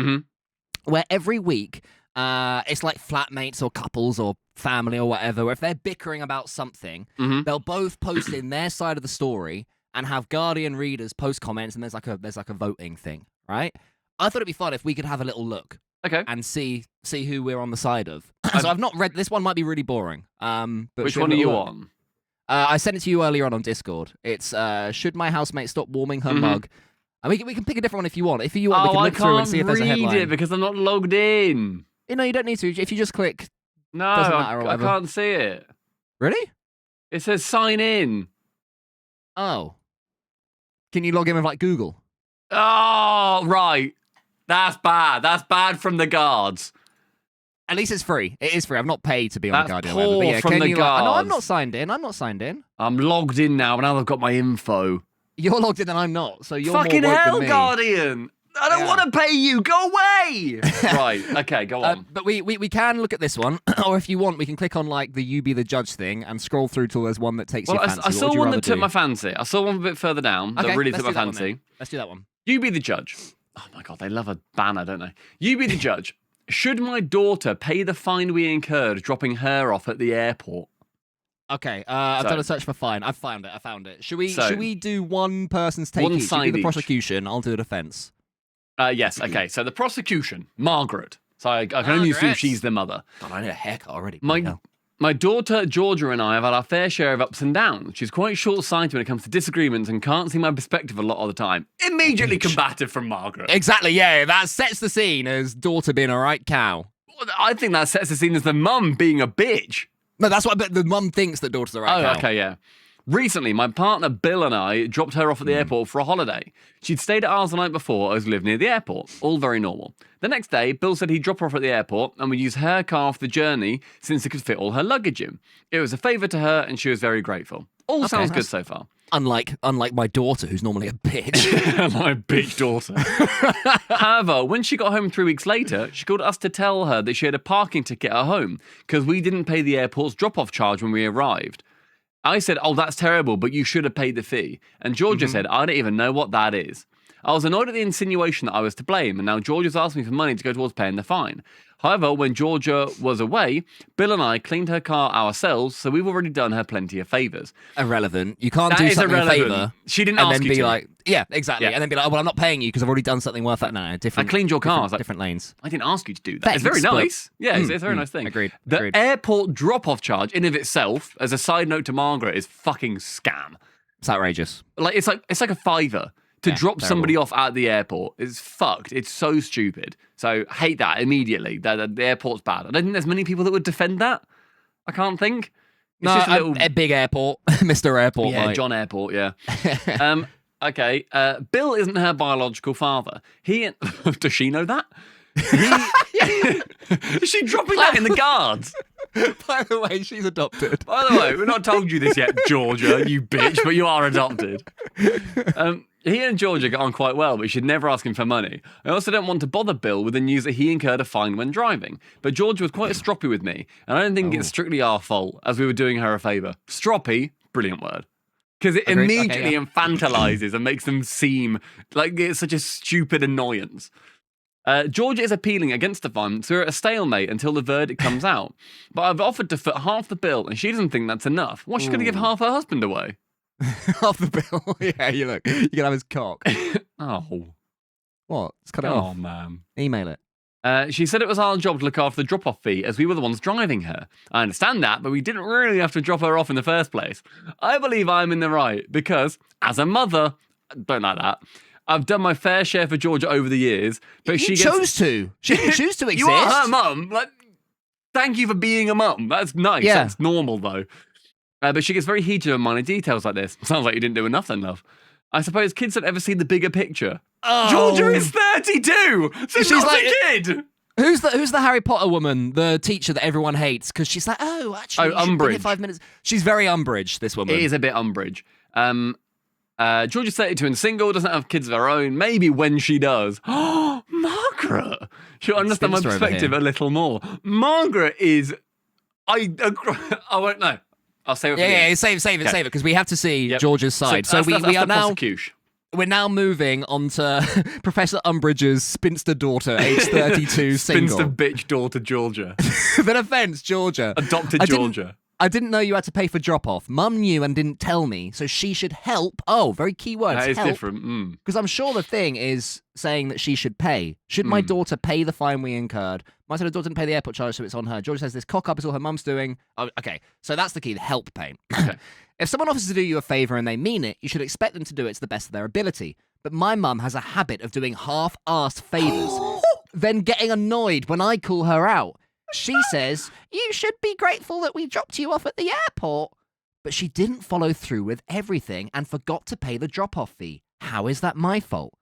where every week it's like flatmates or couples or family or whatever, where if they're bickering about something, they'll both post in their side of the story and have Guardian readers post comments, and there's like a voting thing, right? I thought it'd be fun if we could have a little look, and see who we're on the side of. So I've not read this one; might be really boring. But which one are you on? I sent it to you earlier on Discord. It's should my housemate stop warming her mug? And we can pick a different one if you want. If you want, we can look through and see if there's a headline. I can't read it because I'm not logged in. You don't need to. If you just click, no, doesn't matter or I whatever. can't see it. Really? It says sign in. Oh, can you log in with like Google? Oh, right. That's bad. That's bad from the guards. At least it's free. It is free. I've not paid to be on That's the Guardian. poor But yeah, from can the you, guards. no, I'm not signed in. I'm logged in now, but now they've got my info. You're logged in and I'm not, so you're Fucking more woke hell, than me. Guardian! I don't want to pay you. Go away. Right. Okay. Go on. But we can look at this one, or if you want, we can click on like the You Be the Judge thing and scroll through till there's one that takes your fancy. I saw What would you one rather that took do? my fancy. I saw one a bit further down that really let's took my do that one fancy. then. Let's do that one. You be the judge. Oh my god, they love a banner, don't they? You be the judge. Should my daughter pay the fine we incurred dropping her off at the airport? Okay, I've So- done a search for fine. I found it. Should we So- should we do one person's take One each? You do side the each. prosecution, I'll do the defense. Yes, okay. So the prosecution, Margaret. So I can only assume Margaret. she's the mother. God, I need a haircut already. bloody My hell. my daughter Georgia and I have had our fair share of ups and downs. She's quite short-sighted when it comes to disagreements and can't see my perspective a lot of the time. Immediately combative from Margaret. Exactly, yeah, that sets the scene as daughter being a right cow. I think that sets the scene as the mum being a bitch. No, that's what. But the mum thinks that daughter's a right cow. Oh, okay, yeah. Recently, my partner Bill and I dropped her off at the airport for a holiday. She'd stayed at ours the night before as we lived near the airport. All very normal. The next day, Bill said he'd drop her off at the airport and would use her car for the journey since it could fit all her luggage in. It was a favour to her and she was very grateful. All sounds good that's- so far. Unlike my daughter, who's normally a bitch. My bitch daughter. However, when she got home 3 weeks later, she called us to tell her that she had a parking ticket at home because we didn't pay the airport's drop-off charge when we arrived. I said, oh, that's terrible, but you should have paid the fee. And Georgia said, I don't even know what that is. I was annoyed at the insinuation that I was to blame, and now Georgia's asked me for money to go towards paying the fine. However, when Georgia was away, Bill and I cleaned her car ourselves, so we've already done her plenty of favours. Irrelevant. You can't That do is something a irrelevant. favour. She didn't and ask then you be to. like, yeah, exactly. Yeah. And then be like, oh, well, I'm not paying you because I've already done something worth that. No, different. I cleaned your car. I was like, different lanes. I didn't ask you to do that. It's Thanks, very but- nice. Yeah, it's a very nice thing. Agreed, The agreed. airport drop-off charge, in of itself, as a side note to Margaret, is fucking scam. It's outrageous. It's like a fiver to Yeah, drop terrible. somebody off at the airport. It's fucked. It's so stupid. So hate that immediately. The airport's bad. I don't think there's many people that would defend that. I can't think. It's No, just a little. a big airport, Mr. Airport. Yeah, mate. John Airport. Yeah. Okay. Bill isn't her biological father. He does she know that? Is she dropping that in the guards? By the way, she's adopted. By the way, we've not told you this yet, Georgia, you bitch, but you are adopted. He and Georgia get on quite well, but she'd never ask him for money. I also don't want to bother Bill with the news that he incurred a fine when driving. But Georgia was quite stroppy with me, and I don't think it's strictly our fault, as we were doing her a favour. Stroppy, brilliant word. Because it Agreed. immediately Okay, infantilizes and makes them seem like it's such a stupid annoyance. Georgia is appealing against the fine, so we're at a stalemate until the verdict comes out. But I've offered to foot half the bill, and she doesn't think that's enough. What's she going to give half her husband away? Half the bill. Yeah, you look. You can have his cock. Oh. What? Let's cut it off. Oh, man. Email it. She said it was our job to look after the drop-off fee as we were the ones driving her. I understand that, but we didn't really have to drop her off in the first place. I believe I'm in the right because, as a mother, don't like that, I've done my fair share for Georgia over the years, but she chose to. She didn't choose to exist. You are her mum. Like, thank you for being a mum. That's nice. Yeah. That's normal, though. But she gets very heated on minor details like this. Sounds like you didn't do enough then, love. I suppose kids don't ever see the bigger picture. Oh. Georgia is 32! So she's not like- a kid! Who's the Harry Potter woman, the teacher that everyone hates? Because she's like, oh, actually, you should be here Umbridge. 5 minutes. She's very Umbridge, this woman. It is a bit Umbridge. Georgia's 32 and single, doesn't have kids of her own. Maybe when she does. Oh, Margaret! She'll understand my spinster over perspective here. a little more. Margaret is... I won't know. I'll say it for the Yeah, end. save it, because we have to see Yep. George's side. So, that's we are the now prosecution. we're now moving on to Professor Umbridge's spinster daughter, age 32, single. Spinster bitch daughter Georgia. The offence, Georgia. Adopted I didn't- Georgia. I didn't know you had to pay for drop-off. Mum knew and didn't tell me, so she should help. Oh, very key words. That is help. different. Because I'm sure the thing is saying that she should pay. Should my daughter pay the fine we incurred? My daughter didn't pay the airport charge, so it's on her. Georgia says this cock up is all her mum's doing. Oh, okay, so that's the key, the help pain. Okay. If someone offers to do you a favour and they mean it, you should expect them to do it to the best of their ability. But my mum has a habit of doing half-assed favours, then getting annoyed when I call her out. She says, you should be grateful that we dropped you off at the airport. But she didn't follow through with everything and forgot to pay the drop-off fee. How is that my fault?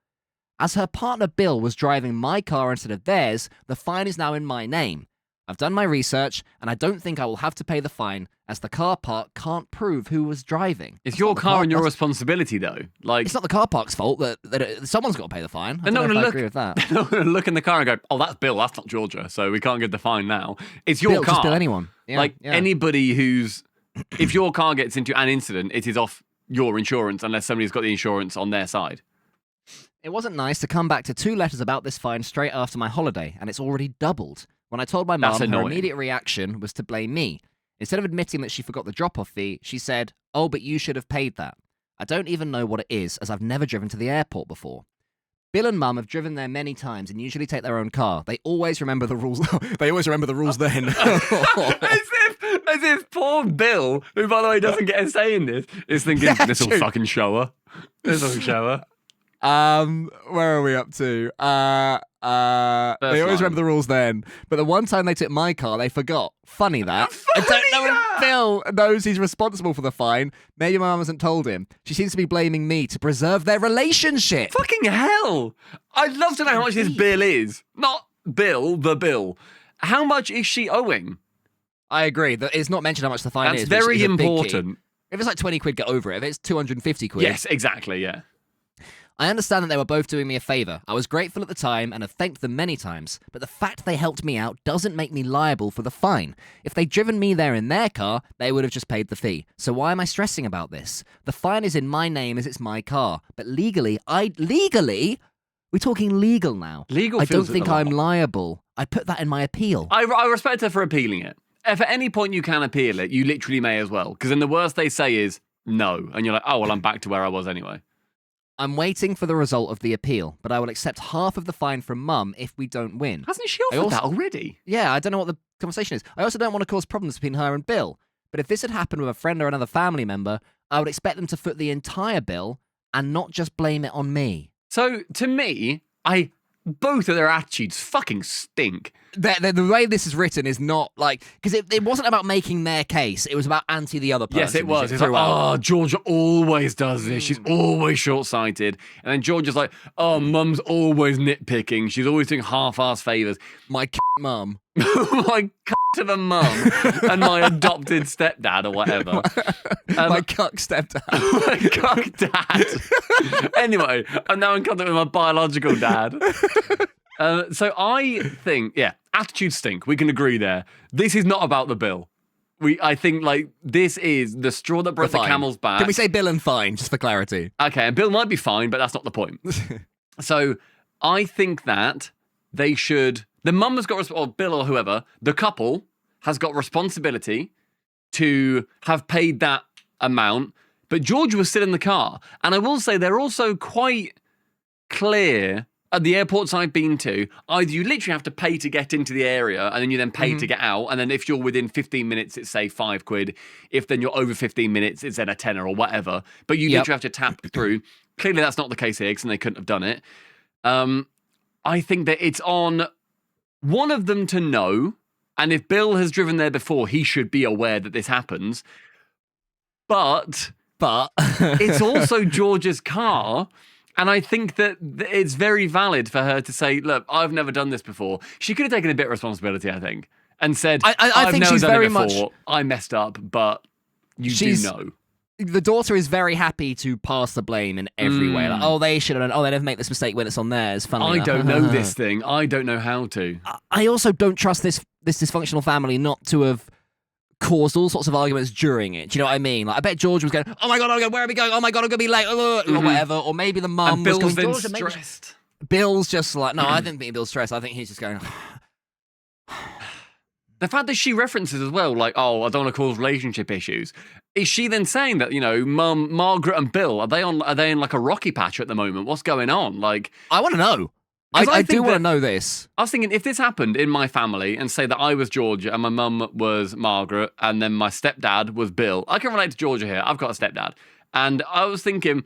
As her partner Bill was driving my car instead of theirs, the fine is now in my name. I've done my research, and I don't think I will have to pay the fine, as the car park can't prove who was driving. It's That's your not the car and your that's- responsibility, though. Like, It's not the car park's fault that someone's got to pay the fine. I they're not don't know going if to I look. agree with that. They're not going to look in the car and go, "Oh, that's Bill. That's not Georgia. So we can't get the fine now." It's your Bill, car. just bill anyone. Yeah, like yeah. anybody who's, if your car gets into an incident, it is off your insurance unless somebody's got the insurance on their side. It wasn't nice to come back to 2 letters about this fine straight after my holiday, and it's already doubled. When I told my That's mum, her annoying. immediate reaction was to blame me. Instead of admitting that she forgot the drop-off fee, she said, "Oh, but you should have paid that. I don't even know what it is, as I've never driven to the airport before." Bill and Mum have driven there many times and usually take their own car. They always remember the rules. They always remember the rules then. As if poor Bill, who by the way doesn't get a say in this, is thinking, Yeah, this will true. fucking show her. This will show her. Where are we up to? They always line. remember the rules then. But the one time they took my car, they forgot. Funny that. I don't know if Bill knows he's responsible for the fine. Maybe my mum hasn't told him. She seems to be blaming me to preserve their relationship. Fucking hell! I'd love to know how much this bill is. Not Bill, the bill. How much is she owing? I agree. It's not mentioned how much the fine That's is. Which very is a big key. important. If it's like 20 quid, get over it. If it's 250 quid. Yes, exactly, yeah. I understand that they were both doing me a favour. I was grateful at the time and have thanked them many times, but the fact they helped me out doesn't make me liable for the fine. If they'd driven me there in their car, they would have just paid the fee. So why am I stressing about this? The fine is in my name as it's my car, but legally, we're talking legal now. Legal I don't feels think a lot. I'm liable. I put that in my appeal. I respect her for appealing it. If at any point you can appeal it, you literally may as well. Because then the worst they say is no. And you're like, oh, well, I'm back to where I was anyway. I'm waiting for the result of the appeal, but I will accept half of the fine from Mum if we don't win. Hasn't she offered that already? Yeah, I don't know what the conversation is. I also don't want to cause problems between her and Bill. But if this had happened with a friend or another family member, I would expect them to foot the entire bill and not just blame it on me. So, to me, both of their attitudes fucking stink. The way this is written is not like... Because it wasn't about making their case. It was about anti the other person. Yes, it was. It's like, throughout. oh, Georgia always does this. She's always short-sighted. And then Georgia's like, oh, Mum's always nitpicking. She's always doing half-ass favours. My mum. My to the mum and my adopted stepdad or whatever. My cuck stepdad. My cuck dad. Anyway, I'm now in contact with my biological dad. So I think, yeah, attitudes stink. We can agree there. This is not about the bill. I think like this is the straw that broke the Fine. camel's back. Can we say Bill and fine, just for clarity? Okay, and Bill might be fine, but that's not the point. So I think that they should. The mum has got, or Bill or whoever, the couple has got responsibility to have paid that amount. But George was still in the car. And I will say they're also quite clear at the airports I've been to. Either you literally have to pay to get into the area and then you then pay to get out. And then if you're within 15 minutes, it's say £5. If then you're over 15 minutes, it's then a tenner or whatever. But you literally have to tap through. Clearly that's not the case here because they couldn't have done it. I think that it's on one of them to know, and if Bill has driven there before, he should be aware that this happens. But it's also George's car, and I think that it's very valid for her to say, look, I've never done this before. She could have taken a bit of responsibility, I think, and said, I think never she's done very it before. much... I messed up, but you do know. The daughter is very happy to pass the blame in every way. Like, oh, they should have done. Oh, they never make this mistake when it's on theirs. Funny. I don't know this thing. I don't know how to. I also don't trust this dysfunctional family not to have caused all sorts of arguments during it. Do you know what I mean? Like, I bet George was going, oh my God, where are we going? Oh my God, I'm going to be late, or whatever. Or maybe the mum And Bill's was been going, stressed. Bill's just like, no, I didn't think Bill's stressed. I think he's just going... The fact that she references as well, like, oh, I don't want to cause relationship issues. Is she then saying that, you know, Mum, Margaret and Bill, are they in like a rocky patch at the moment? What's going on? Like, I want to know. 'Cause I I think do want to that- know this. I was thinking, if this happened in my family and say that I was Georgia and my mum was Margaret and then my stepdad was Bill, I can relate to Georgia here. I've got a stepdad. And I was thinking,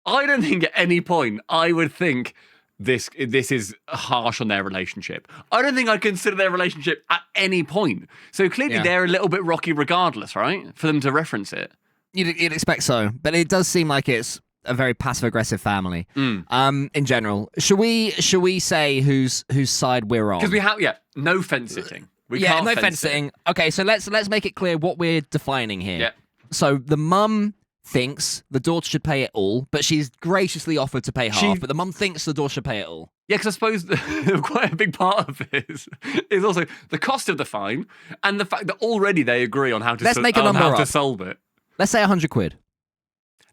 I don't think at any point I would think this is harsh on their relationship. I don't think I'd consider their relationship at any point. So clearly they're a little bit rocky regardless, right? For them to reference it. You'd expect so, but it does seem like it's a very passive-aggressive family. In general, should we say whose side we're on? Because we have, no fence sitting. We yeah, can't no fence fence sit. sitting. Okay, so let's make it clear what we're defining here. Yeah. So the mum thinks the daughter should pay it all, but she's graciously offered to pay half. But the mum thinks the daughter should pay it all. Yeah, because I suppose quite a big part of this is also the cost of the fine and the fact that already they agree on how to Let's make a number how to up. solve it. Let's say 100 quid.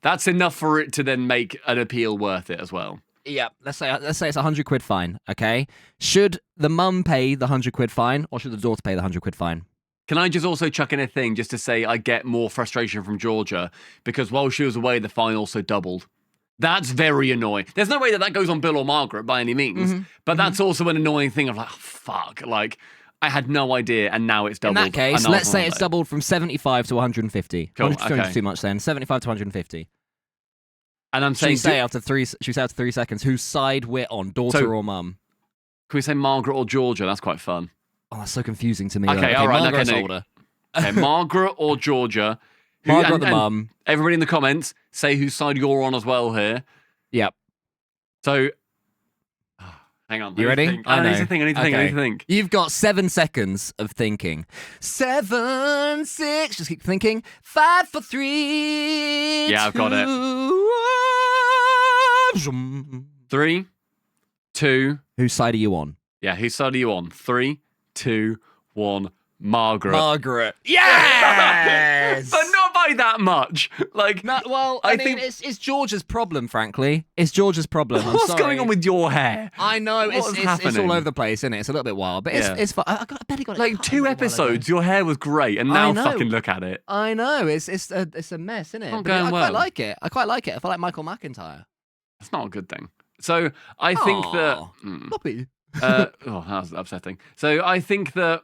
That's enough for it to then make an appeal worth it as well. Yeah, let's say it's 100 quid fine. Okay, should the mum pay the 100 quid fine, or should the daughter pay the 100 quid fine? Can I just also chuck in a thing just to say I get more frustration from Georgia because while she was away, the fine also doubled. That's very annoying. There's no way that goes on Bill or Margaret by any means, but that's also an annoying thing of like, oh, fuck, like I had no idea and now it's doubled. In that case, let's say it's doubled from 75 to 150. Cool, 150 okay. too much then. 75 to 150. And I'm Should saying, we say after 3 seconds whose side we're on, daughter or mum? can we say Margaret or Georgia? That's quite fun. Oh, that's so confusing to me. Okay, though. all right, Margaret's okay, no. older. Okay, Margaret or Georgia? Margaret the mum. Everybody in the comments, say whose side you're on as well here. Yep. So, hang on. You ready? I need to think. I need to think. You've got 7 seconds of thinking. 7, 6. Just keep thinking. 5, 4, 3. Yeah, I've got it. 2. 3, 2. Whose side are you on? Yeah, whose side are you on? 3, 2, 1. Margaret. Margaret. Yes! But not by that much. Like, No, well, I mean, think it's George's problem, frankly. It's George's problem. I'm what's sorry. going on with your hair? I know, What is it's happening? all over the place, isn't it? It's a little bit wild, but Yeah. it's fun. I bet he got it Like cut 2 a little while episodes, ago. your hair was great, and I now know. fucking look at it. I know, it's a mess, isn't it? Not But going I well. quite like it. I quite like it. I feel like Michael McIntyre. That's not a good thing. So I think that. Floppy. Oh, that was upsetting. So I think that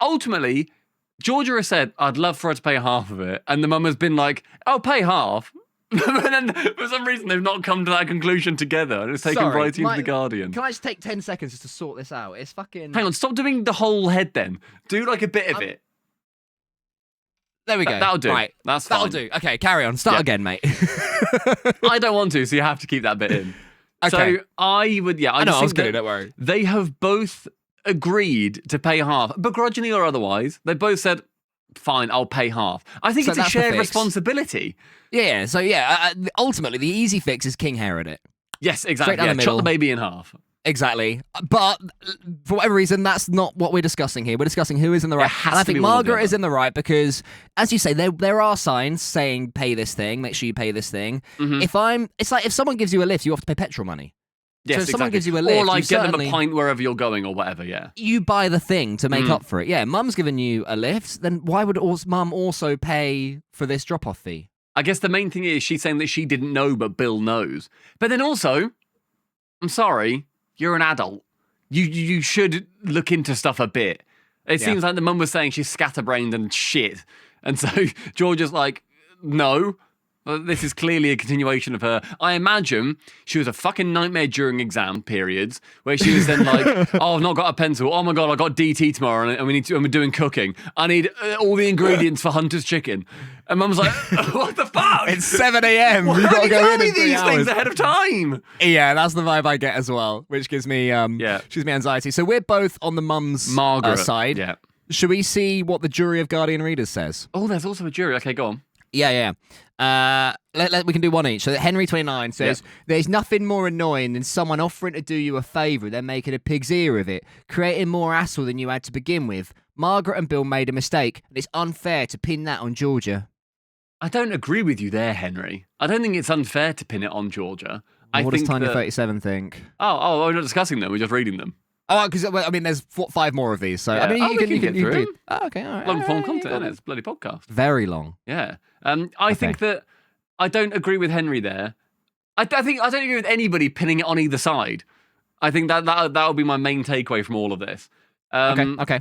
ultimately, Georgia has said, I'd love for her to pay half of it. And the mum has been like, I'll pay half. But then for some reason, they've not come to that conclusion together. And it's taken Sorry, right into The Guardian. Can I just take 10 seconds just to sort this out? It's fucking... Hang on, stop doing the whole head then. Do like a bit of it. There we go. That'll do. Right. That's That'll fine. do. Okay, carry on. Start Yeah. again, mate. I don't want to, so you have to keep that bit in. Okay. So I would, I I know, just I was think going to, that don't worry. they have both agreed to pay half, begrudgingly or otherwise. They both said, fine, I'll pay half. I think So it's a that's the shared fix. responsibility. Yeah, so ultimately, the easy fix is King Herod it. Yes, exactly. down the Yeah, chop the middle. baby in half. Exactly. But for whatever reason, that's not what we're discussing here. We're discussing who is in the right. has And I to think be one or the Margaret is other. in the right because, as you say, there are signs saying pay this thing, make sure you pay this thing. Mhm. It's like if someone gives you a lift, you have to pay petrol money. Yes, So if someone exactly. gives you a lift, or like you get them certainly- a pint wherever you're going or whatever, yeah. You buy the thing to make up for it. Yeah, mum's given you a lift, then why would mum also pay for this drop-off fee? I guess the main thing is she's saying that she didn't know, but Bill knows. But then also, I'm sorry, you're an adult. You should look into stuff a bit. It seems like the mum was saying she's scatterbrained and shit. And so George is like, no. This is clearly a continuation of her. I imagine she was a fucking nightmare during exam periods where she was then like, oh, I've not got a pencil. Oh my God, I got DT tomorrow and we're doing cooking. I need all the ingredients for Hunter's chicken. And mum's like, what the fuck? It's 7 a.m. Why You've got don't to you go tell in me in 3 these hours. things ahead of time? Yeah, that's the vibe I get as well, which gives me gives me anxiety. So we're both on the mum's Margaret. side. Yeah. Should we see what the jury of Guardian readers says? Oh, there's also a jury. Okay, go on. Yeah. We can do one each. So Henry 29 says, there's nothing more annoying than someone offering to do you a favour then making a pig's ear of it, creating more hassle than you had to begin with. Margaret and Bill made a mistake, and it's unfair to pin that on Georgia. I don't agree with you there, Henry. I don't think it's unfair to pin it on Georgia. What does think Tanya that- 37 think? Oh, we're not discussing them. We're just reading them. Oh, because I mean, there's 5 more of these, so Yeah. I mean, Oh, you we can can get through do. them. Oh, okay, all right. Long form all right, content, you got isn't it? it. It's a bloody podcast. Very long. Yeah. I think that I don't agree with Henry there. I think I don't agree with anybody pinning it on either side. I think that would be my main takeaway from all of this. Okay.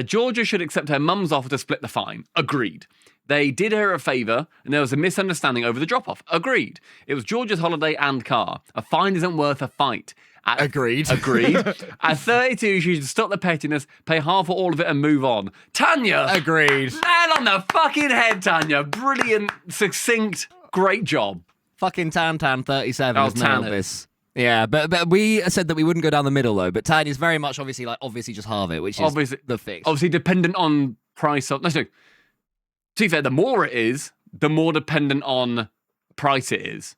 Georgia should accept her mum's offer to split the fine. Agreed. They did her a favour, and there was a misunderstanding over the drop-off. Agreed. It was Georgia's holiday and car. A fine isn't worth a fight. Agreed. Agreed. At 32, she should stop the pettiness, pay half or all of it, and move on. Tanya! Agreed. Nail on the fucking head, Tanya. Brilliant, succinct, great job. Fucking Tan 37 Oh, has nailed Tan. this. Yeah, but we said that we wouldn't go down the middle though. But Tanya's very much obviously just halve it, which is Obviously- the fix. Obviously, dependent on price of... No. To be fair, the more it is, the more dependent on price it is.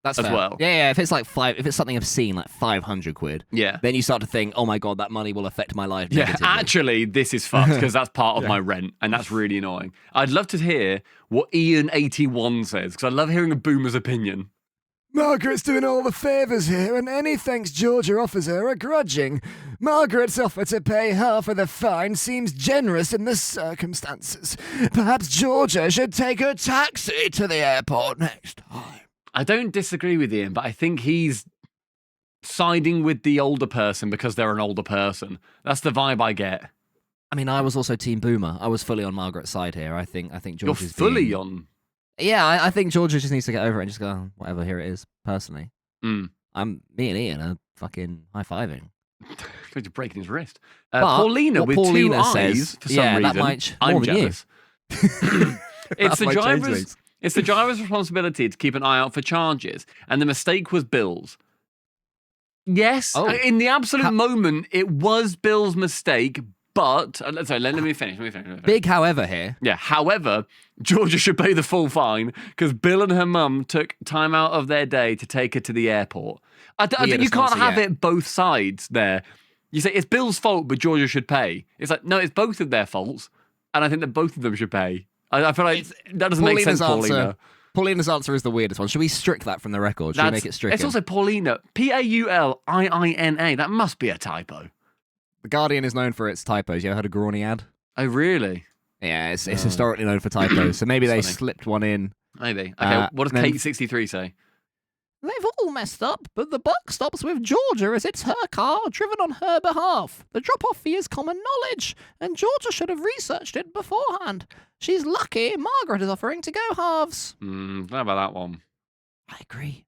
That's as fair. well. Yeah. If it's like if it's something obscene, like 500 quid, Yeah. then you start to think, oh my god, that money will affect my life. Yeah, negatively. actually, this is fucked because that's part of my rent, and that's really annoying. I'd love to hear what Ian81 says because I love hearing a boomer's opinion. Margaret's doing all the favours here, and any thanks Georgia offers her are grudging. Margaret's offer to pay half of the fine seems generous in the circumstances. Perhaps Georgia should take a taxi to the airport next time. I don't disagree with Ian, but I think he's siding with the older person because they're an older person. That's the vibe I get. I mean, I was also Team Boomer. I was fully on Margaret's side here. I think You're Georgia's fully on. Yeah, I think Georgia just needs to get over it and just go, "Oh, whatever, here it is, personally. Mm. Me and Ian are fucking high-fiving. You're breaking his wrist. But Paulina what with Paulina two says, eyes for some yeah, that reason. might I'm more than you. jealous. It's That might change things. It's the driver's responsibility to keep an eye out for charges, and the mistake was Bill's. Yes, Oh. in the absolute moment, it was Bill's mistake. But sorry, let me finish. Big however here. Yeah. However, Georgia should pay the full fine because Bill and her mum took time out of their day to take her to the airport. I think you Weirdest can't answer have yet. it both sides there. You say it's Bill's fault, but Georgia should pay. It's like, no, it's both of their faults, and I think that both of them should pay. I feel like that doesn't make sense, Paulina. Paulina's answer is the weirdest one. Should we strike that from the record? Should we make it stricken? It's also Paulina. Pauliina. That must be a typo. The Guardian is known for its typos. You ever heard a Grawny ad? Oh, really? Yeah, it's historically known for typos. So maybe they Funny. slipped one in. Maybe. Okay, what does then- Kate63 say? They've all messed up, but the buck stops with Georgia as it's her car driven on her behalf. The drop-off fee is common knowledge, and Georgia should have researched it beforehand. She's lucky Margaret is offering to go halves. Don't know about that one. I agree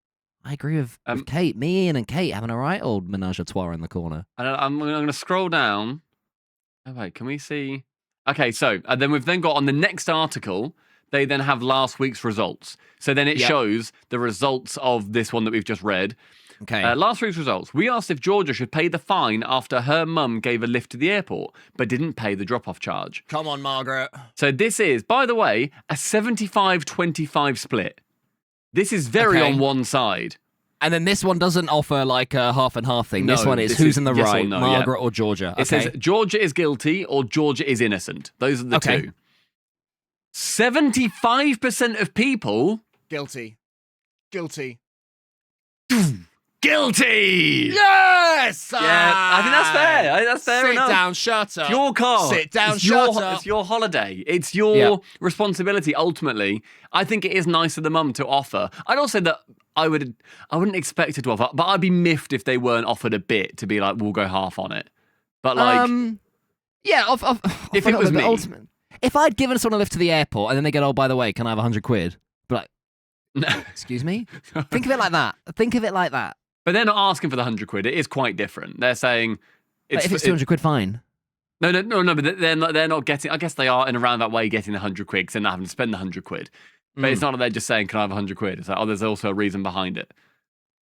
with Kate. Me, Ian, and Kate having a right old menage a trois in the corner. And I'm going to scroll down. Oh, wait, can we see? Okay, so then we've then got on the next article, they then have last week's results. So then it shows the results of this one that we've just read. Okay. Last week's results. We asked if Georgia should pay the fine after her mum gave a lift to the airport, but didn't pay the drop-off charge. Come on, Margaret. So this is, by the way, a 75-25 split. This is very Okay. on one side. And then this one doesn't offer like a half and half thing. This No, one is this who's is in the yes or right, no, yeah. Margaret or Georgia. It says Georgia is guilty or Georgia is innocent. Those are the Okay. two. 75% of people guilty. guilty. Yes! Yeah, I think that's fair. I think that's fair Sit enough. down, shut up. It's your car. Sit down, it's your, shut up. It's your holiday. It's your responsibility. Ultimately, I think it is nice of the mum to offer. I'd also say that I wouldn't expect her to offer, but I'd be miffed if they weren't offered a bit to be like, we'll go half on it. But like, yeah, if it was me. If I'd given someone a lift to the airport and then they get, oh, by the way, can I have 100 quid? But like, excuse me? Think of it like that. But they're not asking for the 100 quid. It is quite different. They're saying But if it's 200 quid, fine. No. But they're not getting. I guess they are in a roundabout way getting the 100 quid because they're not having to spend the 100 quid. But it's not that they're just saying, "Can I have 100 quid?" It's like, oh, there's also a reason behind it.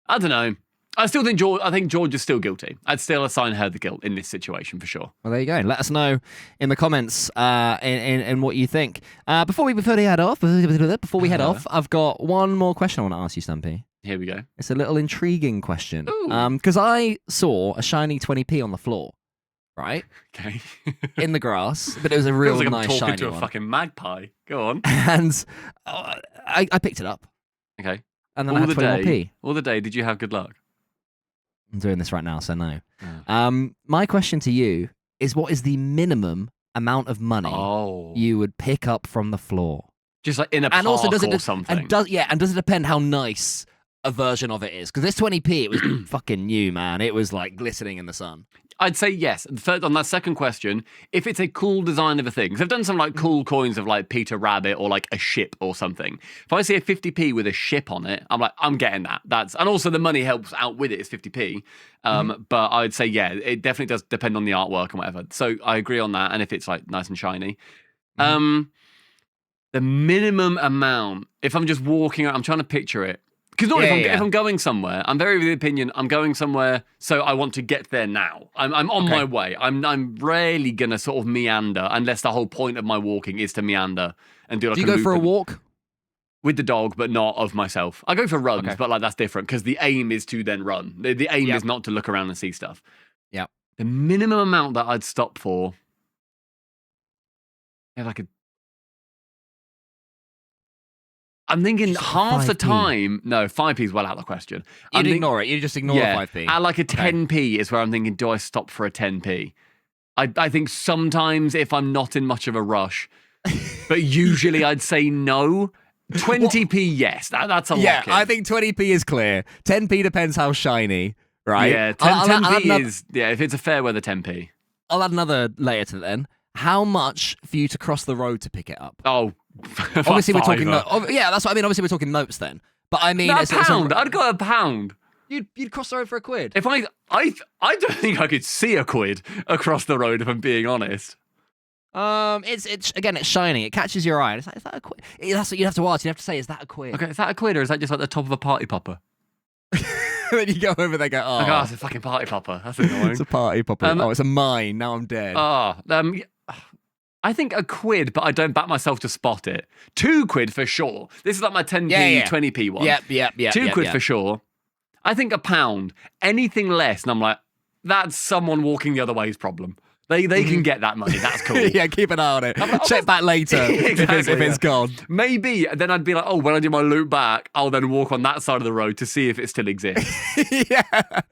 I don't know. I still think George is still guilty. I'd still assign her the guilt in this situation for sure. Well, there you go. Let us know in the comments in what you think. Before we head off, I've got one more question I want to ask you, Stumpy. Here we go. It's a little intriguing question. Ooh. Because I saw a shiny 20p on the floor, right? Okay. In the grass, but it was a real Feels like nice I'm talking shiny to a one. fucking magpie. Go on. And I picked it up, Okay. and then I had 20 more p. All the day, did you have good luck? I'm doing this right now, so no. Oh. My question to you is, what is the minimum amount of money you would pick up from the floor? Just like in a park or something. And does it depend how nice a version of it is? Because this 20p, it was fucking new, man. It was like glistening in the sun. I'd say yes. Third, on that second question, if it's a cool design of a thing, because I've done some like cool coins of like Peter Rabbit or like a ship or something. If I see a 50p with a ship on it, I'm like, I'm getting that. And also the money helps out with it. It's 50p. But I'd say, yeah, it definitely does depend on the artwork and whatever. So I agree on that. And if it's like nice and shiny. The minimum amount, if I'm just walking out, I'm trying to picture it. Because if I'm going somewhere, I'm very of the opinion I'm going somewhere, so I want to get there now. I'm on my way. I'm rarely gonna sort of meander unless the whole point of my walking is to meander and do like. Do you go for a walk with the dog, but not of myself? I go for runs, but like that's different because the aim is to then run. The aim is not to look around and see stuff. Yeah. The minimum amount that I'd stop for, if I could. I'm thinking Just half the 5p. time. No, 5p is well out of the question. You'd ignore it. You just ignore yeah, the 5p. at like a 10p is where I'm thinking, do I stop for a 10p? I think sometimes if I'm not in much of a rush, but usually I'd say no. 20p, yes. That's a Yeah, lock-in. I think 20p is clear. 10p depends how shiny, right? Yeah, 10p is, yeah, if it's a fair weather 10p. I'll add another layer to it then. How much for you to cross the road to pick it up? Oh, Obviously, we're talking. £5. Yeah, that's what I mean. Obviously, we're talking notes then. But I mean, No, a it's a- pound. I'd go a pound. You'd cross the road for a quid. If I don't think I could see a quid across the road, if I'm being honest. It's again, it's shiny. It catches your eye. It's like, is that a quid? That's what you have to ask. You have to say, is that a quid? Okay, is that a quid or is that just like the top of a party popper? Then you go over there, and go, oh, Like, oh, it's a fucking party popper. That's annoying. it's a party popper. Oh, it's a mine. Now I'm dead. I think a quid, but I don't back myself to spot it. 2 quid for sure. This is like my 10p, Yeah. 20p one. Yep. 2 quid for sure. I think a pound. Anything less, and I'm like, that's someone walking the other way's problem. They can get that money. That's cool. Yeah, keep an eye on it. like, Check back later Exactly, if it's gone. Maybe then I'd be like, oh, when I do my loop back, I'll then walk on that side of the road to see if it still exists. Yeah.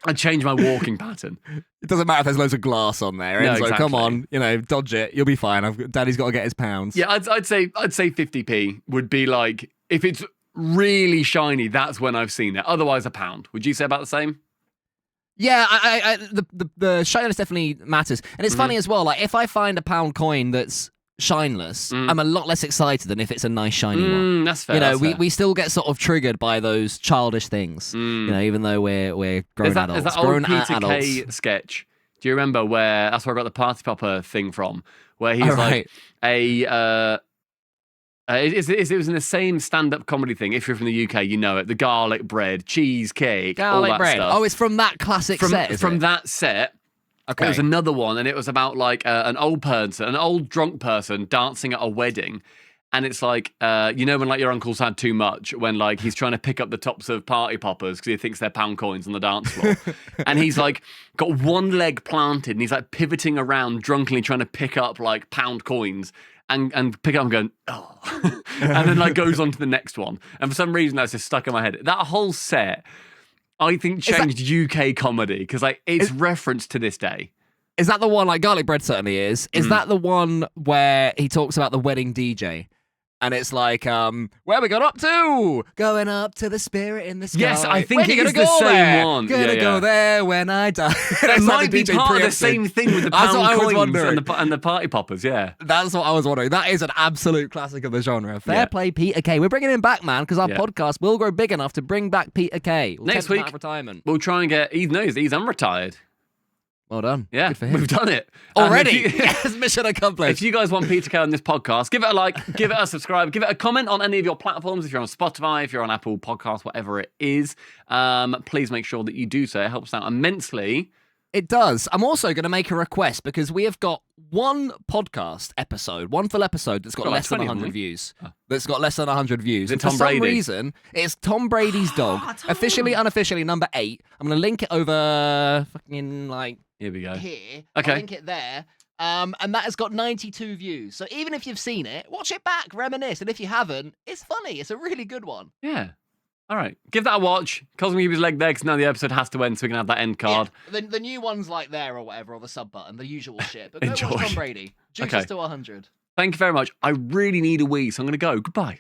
I'd change my walking pattern. It doesn't matter if there's loads of glass on there. No, Enzo, come exactly. on, dodge it. You'll be fine. Daddy's got to get his pounds. Yeah, I'd say 50p would be like, if it's really shiny, that's when I've seen it. Otherwise, a pound. Would you say about the same? Yeah, the shininess definitely matters. And it's funny as well, like, if I find a pound coin that's shineless, I'm a lot less excited than if it's a nice shiny one. That's fair. You know, we still get sort of triggered by those childish things, you know, even though we're grown adults. Is that grown old Peter adults. Kay sketch? Do you remember where, that's where I got the party popper thing from, where he's like it was in the same stand-up comedy thing. If you're from the UK, you know it. The garlic bread, cheesecake, all that stuff. Oh, it's from that classic set, is it? That set. Okay. There was another one, and it was about like an old drunk person dancing at a wedding. And it's like, you know when like your uncle's had too much, when like he's trying to pick up the tops of party poppers because he thinks they're pound coins on the dance floor. And he's like got one leg planted and he's like pivoting around drunkenly trying to pick up like pound coins. And pick up and going, oh. And then like goes on to the next one. And for some reason that's just stuck in my head. That whole set, I think, changed UK comedy because like it's referenced to this day. Is that the one, like garlic bread certainly is? Is that the one where he talks about the wedding DJ? And it's like, where we got up to? Going up to the spirit in the sky. Yes, I think When it you is gonna the go same there? one. Gonna Yeah, go yeah. there when I die. It might be part of the same thing with the That's what I pound was coins wondering. and the party poppers, yeah. That's what I was wondering. That is an absolute classic of the genre. Fair Yeah. play, Peter Kay. We're bringing him back, man, because our Yeah. podcast will grow big enough to bring back Peter Kay. We'll Next take him out week, of retirement. We'll try and get, he's unretired. Well done. Yeah, Good for him. we've done it. Already? If you- Yes, mission accomplished. If you guys want Peter Kay on this podcast, give it a like, give it a subscribe, give it a comment on any of your platforms. If you're on Spotify, if you're on Apple Podcasts, whatever it is, please make sure that you do so. It helps out immensely. It does. I'm also going to make a request because we have got one podcast episode, one full episode that's got Got like less than 20 of 100 them. views. That's got less than 100 views. Is it And Tom for some Brady? reason, it's Tom Brady's dog. Officially, unofficially, number 8. I'm going to link it over fucking like Here we go. here. Okay. I'll link it there. And that has got 92 views. So even if you've seen it, watch it back, reminisce. And if you haven't, it's funny. It's a really good one. Yeah. All right. Give that a watch. Cosmo keep his leg there because now the episode has to end so we can have that end card. Yeah, the new one's like there or whatever, or the sub button, the usual shit. But go Enjoy. watch Tom Brady. Juice Okay. us to 100. Thank you very much. I really need a wee, so I'm going to go. Goodbye.